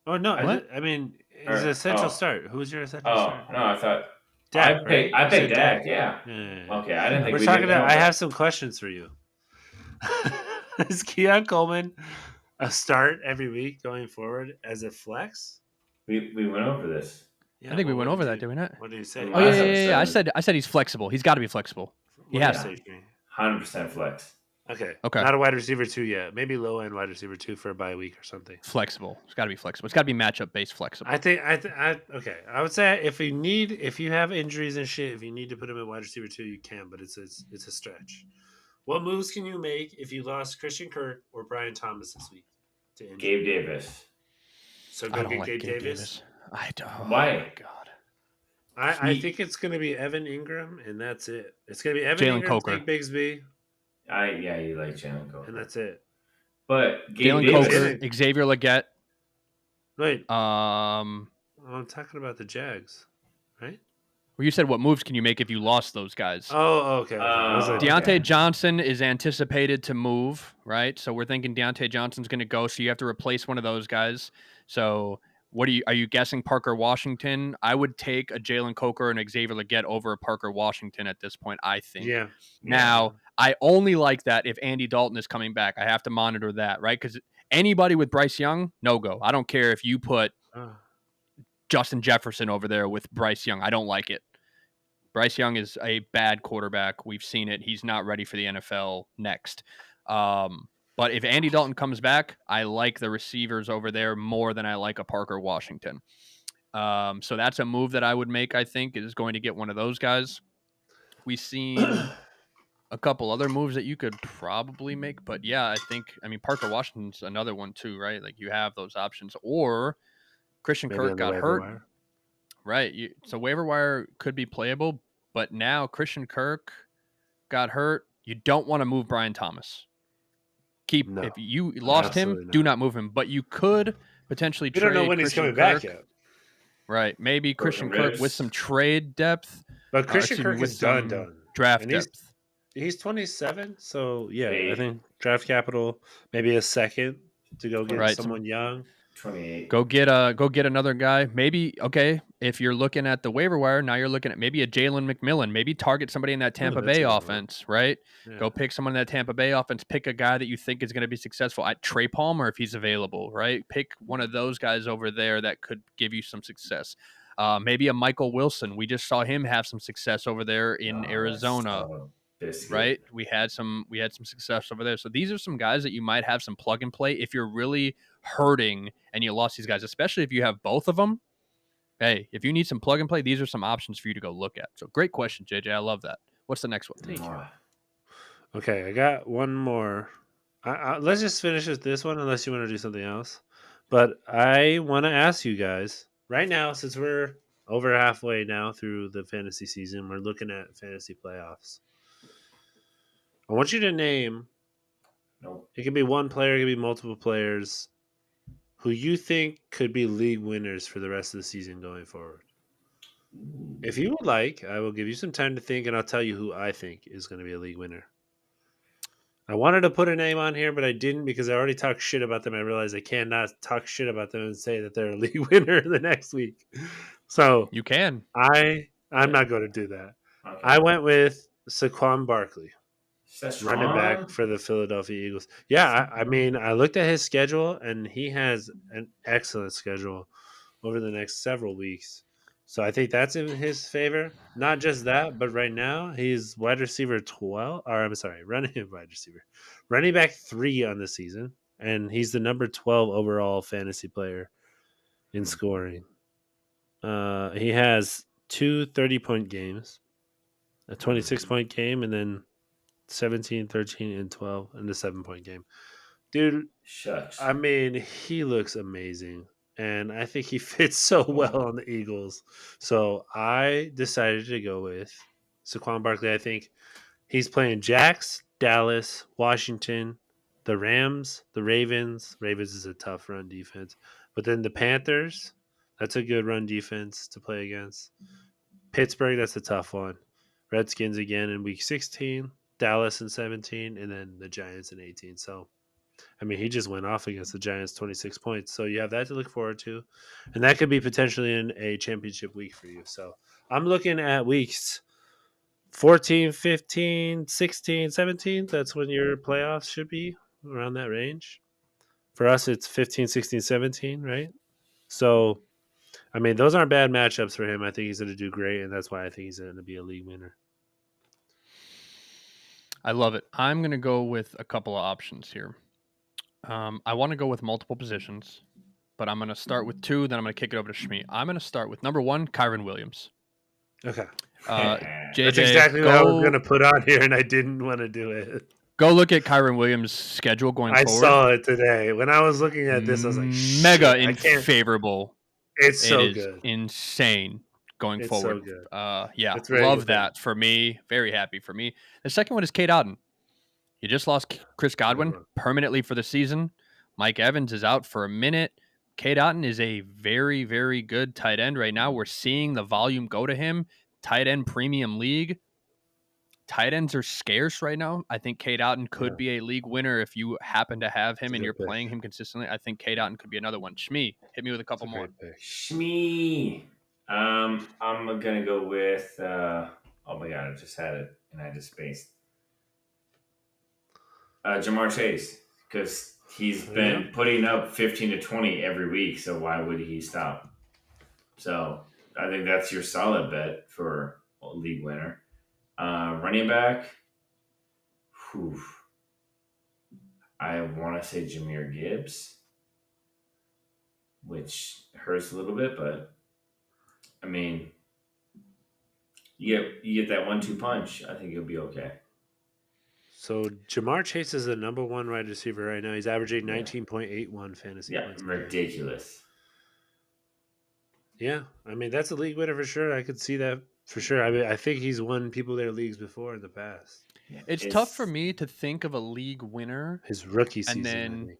Oh no, What? I mean, it's Or- an essential oh. start. Who was your essential Oh, start? no, I thought. Dak, I right? You picked said Dak, yeah. Yeah. Okay, I didn't think We're we talking did about. I that. have some questions for you. Is Keon Coleman a start every week going forward as a flex? We went over this. Yeah, I think we well, went what over did that, you- did we not? What did you say? Oh, Oh yeah, Last yeah, yeah, yeah. episode. I said he's flexible. He's got to be flexible. He What has did you to. say, Shmi? 100% flex. Okay. Okay. Not a wide receiver 2 yet. Maybe low end wide receiver 2 for a bye week or something. Flexible. It's got to be flexible. It's got to be matchup based flexible. Okay. I would say if you have injuries and shit, if you need to put him at wide receiver 2, you can, but it's a stretch. What moves can you make if you lost Christian Kirk or Brian Thomas this week to injury? Gabe Davis. So I go don't get like Gabe Gabe Davis. I don't. Why? Oh my god. I think it's going to be Evan Ingram, and that's it. It's going to be Evan Jalen Ingram, Coker. take Bigsby, You like Jalen Coker. and that's it. But Gabe Jalen Davis. Coker, Xavier Leggett. Wait, Um, I'm talking about the Jags, right? well, you said what moves can you make if you lost those guys? Oh, okay. I was like, Deontay okay. Johnson is anticipated to move, right? So we're thinking Deontay Johnson's going to go. So you have to replace one of those guys. So are you guessing Parker Washington? I would take a Jalen Coker and Xavier Leggett over a Parker Washington at this point, I think. yeah. Now, I only like that if Andy Dalton is coming back. I have to monitor that, right? Because anybody with Bryce Young, no go. I don't care if you put Justin Jefferson over there with Bryce Young. I don't like it. Bryce Young is a bad quarterback. We've seen it. He's not ready for the NFL next. But if Andy Dalton comes back, I like the receivers over there more than I like a Parker Washington. So that's a move that I would make, I think, is going to get one of those guys. We've seen a couple other moves that you could probably make. But yeah, I mean, Parker Washington's another one too, right? Like you have those options. Or Christian Maybe Kirk on the got waiver hurt. wire. Right. So waiver wire could be playable, but now Christian Kirk got hurt. You don't want to move Brian Thomas. No, If you lost him, absolutely do not. not move him. But you could potentially We trade don't know when he's Christian coming Kirk. back yet. Right. Maybe Christian Broken Kirk ribs. with some trade depth. But Christian excuse me, Kirk with is some done. draft And depth. He's 27, so yeah, I Hey. think draft capital, maybe a second to go get Right, someone young. 28. Go get another guy. Maybe if you're looking at the waiver wire, now you're looking at maybe a Jalen McMillan. Maybe target somebody in that Tampa that's Bay a good one. offense, right? Yeah. Go pick someone in that Tampa Bay offense. Pick a guy that you think is going to be successful. At Trey Palmer, if he's available, right? Pick one of those guys over there that could give you some success. Maybe a Michael Wilson. We just saw him have some success over there in Arizona, right? We had some success over there. So these are some guys that you might have some plug and play if you're really hurting and you lost these guys, especially if you have both of them. Hey, if you need some plug and play, these are some options for you to go look at. So great question, JJ. I love that. What's the next one? Thank you. Okay, I got one more. Let's just finish with this one, unless you want to do something else. But I want to ask you guys right now, since we're over halfway now through the fantasy season, we're looking at fantasy playoffs. I want you to name. Nope. It could be one player, it could be multiple players, who you think could be league winners for the rest of the season going forward. If you would like, I will give you some time to think, and I'll tell you who I think is going to be a league winner. I wanted to put a name on here, but I didn't because I already talked shit about them. I realized I cannot talk shit about them and say that they're a league winner the next week. So You can. I'm Yeah. not going to do that. I Okay. went with Saquon Barkley, running back Szechuan? for the Philadelphia Eagles. Yeah, I mean, I looked at his schedule, and he has an excellent schedule over the next several weeks. So I think that's in his favor. Not just that, but right now he's wide receiver 12, or I'm sorry, running wide receiver, running back 3 on the season, and he's the number 12 overall fantasy player in scoring. He has two 30-point games, a 26-point game, and then 17, 13, and 12 in the 7-point game. Dude, Shucks. I mean, he looks amazing. And I think he fits so well Cool. on the Eagles. So I decided to go with Saquon Barkley. I think he's playing Jax, Dallas, Washington, the Rams, the Ravens. Ravens is a tough run defense. But then the Panthers, that's a good run defense to play against. Pittsburgh, that's a tough one. Redskins again in week 16, Dallas in 17, and then the Giants in 18. So I mean, he just went off against the Giants 26 points. So you have that to look forward to. And that could be potentially in a championship week for you. So I'm looking at weeks 14, 15, 16, 17. That's when your playoffs should be around that range. For us, it's 15, 16, 17, right? So, I mean, those aren't bad matchups for him. I think he's going to do great. And that's why I think he's going to be a league winner. I love it. I'm going to go with a couple of options here. I want to go with multiple positions, but I'm going to start with two, then I'm going to kick it over to Shmi. I'm going to start with number one, Kyron Williams. Okay. Uh, That's JJ, exactly what I was going to put on here, and I didn't want to do it. go look at Kyron Williams' schedule going I forward. saw it today. When I was looking at this, I was like, mega shit, I can't. favorable. It's It so is good. insane going It's forward. so good. Yeah, It's very love good. that for me. Very happy for me. The second one is Kate Otten. You just lost Chris Godwin permanently for the season. Mike Evans is out for a minute. Kate Otten is a very, very good tight end right now. We're seeing the volume go to him. Tight end premium league. Tight ends are scarce right now. I think Kate Otten could be a league winner if you happen to have him and you're playing him consistently. I think Kate Otten could be another one. Shmi, hit me with a couple more. Shmee. I'm gonna go with. Oh my god, I just had it and I just spaced. Jamar Chase, because he's been putting up 15 to 20 every week. So why would he stop? So I think that's your solid bet for a league winner. Running back. Whew, I want to say Jahmyr Gibbs, which hurts a little bit, but I mean, you get that 1-2 punch. I think you'll be okay. So Jamar Chase is the number one wide receiver right now. He's averaging 19.81 fantasy points. Ridiculous. Yeah, I mean that's a league winner for sure. I could see that for sure. I mean, I think he's won people their leagues before in the past. Yeah, It's tough for me to think of a league winner His rookie and season,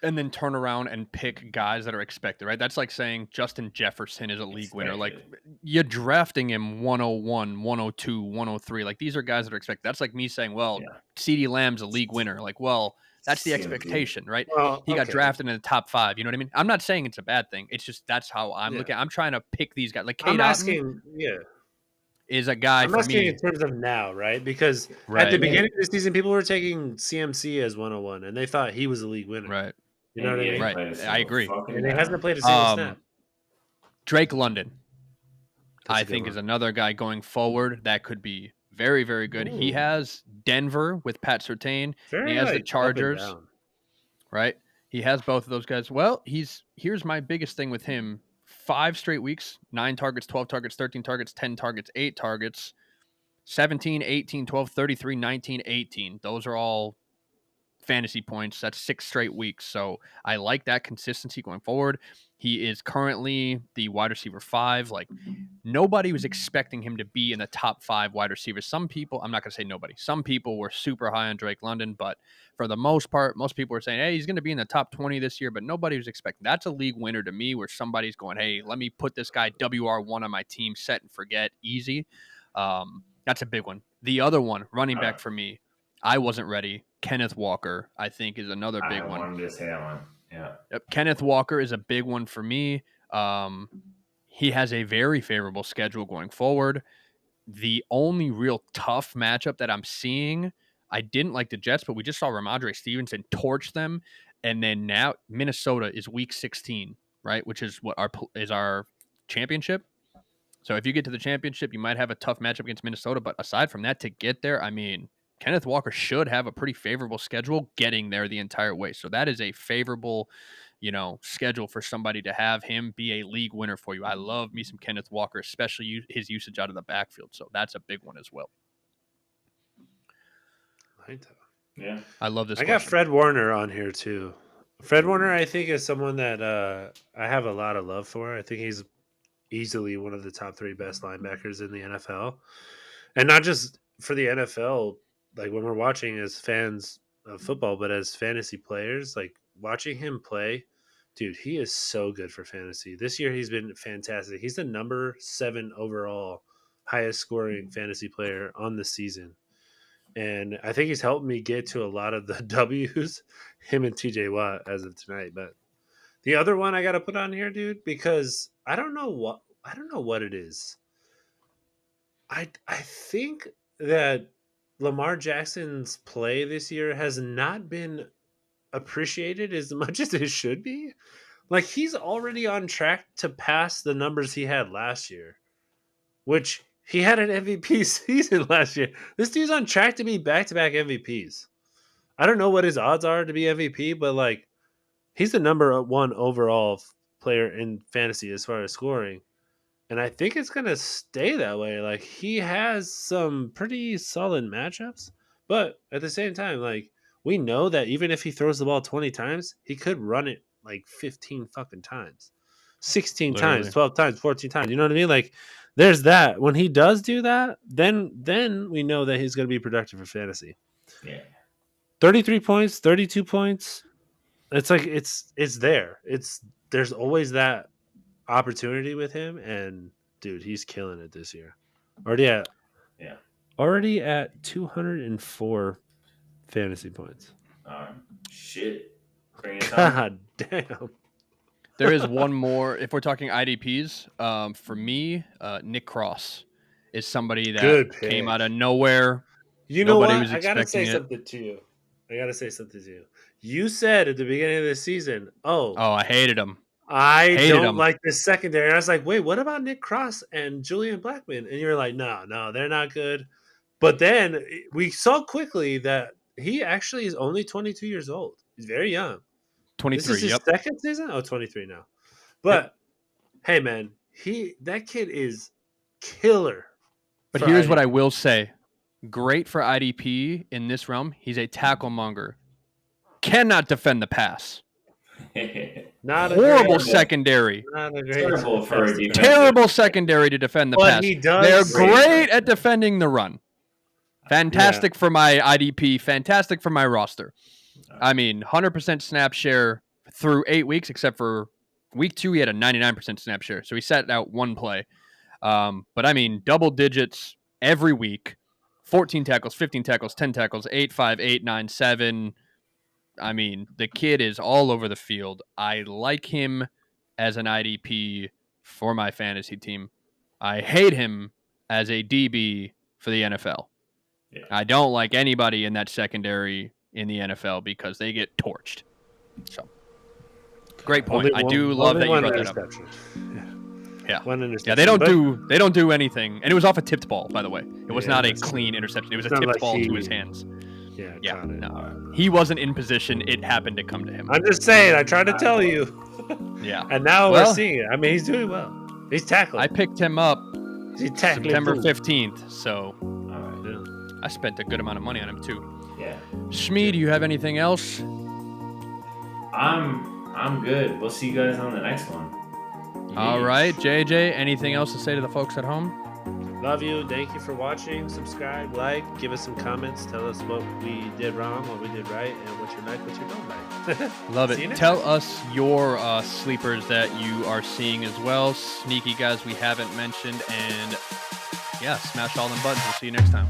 then turn around and pick guys that are expected, right? That's like saying Justin Jefferson is a league winner. Like you're drafting him 101, 102, 103. Like these are guys that are expected. That's like me saying, well, CeeDee Lamb's a league winner. Like, well, that's the expectation, right? Well, he got drafted in the top 5. You know what I mean? I'm not saying it's a bad thing. It's just that's how I'm looking. I'm trying to pick these guys. Like Kate Otten is a guy I'm asking in terms of now, right? Because at the beginning of the season, people were taking CMC as 101, and they thought he was a league winner. Right. You know what I mean? Right. I agree. And he hasn't played a single snap. Drake London, I think, is another guy going forward that could be very, very good. He has Denver with Pat Surtain. And he has the Chargers. Right? He has both of those guys. Well, here's my biggest thing with him. 5 straight weeks, 9 targets, 12 targets, 13 targets, 10 targets, 8 targets, 17, 18, 12, 33, 19, 18. Those are all fantasy points. That's 6 straight weeks. So I like that consistency going forward. He is currently the wide receiver 5. Like nobody was expecting him to be in the top 5 wide receivers. Some people, I'm not going to say nobody, some people were super high on Drake London, but for the most part, most people were saying, hey, he's going to be in the top 20 this year, but nobody was expecting. That's a league winner to me where somebody's going, hey, let me put this guy WR1 on my team, set and forget, easy. That's a big one. The other one, running back for me, I wasn't ready. Kenneth Walker, I think, is another big I one. wanted to say that one. Yeah. Yep. Kenneth Walker is a big one for me. He has a very favorable schedule going forward. The only real tough matchup that I'm seeing, I didn't like the Jets, but we just saw Ramondre Stevenson torch them. And then now Minnesota is week 16, right? Which is what our championship. So if you get to the championship, you might have a tough matchup against Minnesota. But aside from that, to get there, I mean, Kenneth Walker should have a pretty favorable schedule getting there the entire way. So that is a favorable, schedule for somebody to have him be a league winner for you. I love me some Kenneth Walker, especially his usage out of the backfield. So that's a big one as well. Yeah. I love this. I got Fred Warner on here too. Fred Warner, I think, is someone that I have a lot of love for. I think he's easily one of the top 3 best linebackers in the NFL. And not just for the NFL, like when we're watching as fans of football, but as fantasy players, like watching him play, dude, he is so good for fantasy. This year he's been fantastic. He's the number 7 overall highest scoring fantasy player on the season. And I think he's helped me get to a lot of the W's, him and TJ Watt as of tonight. But the other one I got to put on here, dude, because I don't know what it is. I think that Lamar Jackson's play this year has not been appreciated as much as it should be. Like, he's already on track to pass the numbers he had last year, which he had an MVP season last year. This dude's on track to be back-to-back MVPs. I don't know what his odds are to be MVP, but like, he's the number 1 overall player in fantasy as far as scoring. And I think it's going to stay that way. Like, he has some pretty solid matchups, but at the same time, like, we know that even if he throws the ball 20 times, he could run it like 15 fucking times, 16 Literally. times, 12 times, 14 times. You know what I mean? Like, there's that. When he does do that, then we know that he's going to be productive for fantasy. Yeah. 33 points, 32 points. It's like it's there. There's always that opportunity with him, and dude, he's killing it this year. Already at 204 fantasy points. Shit. Bring it on. God damn. There is one more. If we're talking IDPs, for me, Nick Cross is somebody that came out of nowhere. You know what? I gotta say something to you. You said at the beginning of the season, I hated him. I don't like this secondary. And I was like, wait, what about Nick Cross and Julian Blackmon? And you're like, no, they're not good. But then we saw quickly that he actually is only 22 years old. He's very young. 23, This is his second season? 23 now. But, hey, man, that kid is killer. But here's what I will say. Great for IDP in this realm. He's a tackle monger. Cannot defend the pass. Horrible secondary. Terrible secondary to defend the pass. They're great at defending the run. Fantastic for my IDP. Fantastic for my roster. I mean, 100% snap share through 8 weeks, except for week 2, he had a 99% snap share. So he sat out one play. But I mean, double digits every week. 14 tackles, 15 tackles, 10 tackles, 8, 5, 8, 9, 7. I mean, the kid is all over the field. I like him as an IDP for my fantasy team. I hate him as a DB for the NFL. Yeah. I don't like anybody in that secondary in the NFL because they get torched. So, great point. I do love that you brought that up. Yeah. Yeah, they don't do anything. And it was off a tipped ball, by the way. It was not a clean interception. It was a tipped ball to his hands. Yeah. No. He wasn't in position. It happened to come to him. I'm just saying, I tried to tell you. Yeah. And now we're seeing it. I mean, he's doing well. He's tackling. I picked him up September 15th, so I spent a good amount of money on him too. Yeah. Shmee, do you have anything else? I'm good. We'll see you guys on the next one. All right, JJ, anything else to say to the folks at home? Love you. Thank you for watching. Subscribe, like, give us some comments. Tell us what we did wrong, what we did right, and what you like, what you don't like. Love it. Tell us your sleepers that you are seeing as well. Sneaky guys we haven't mentioned. And, yeah, smash all them buttons. We'll see you next time.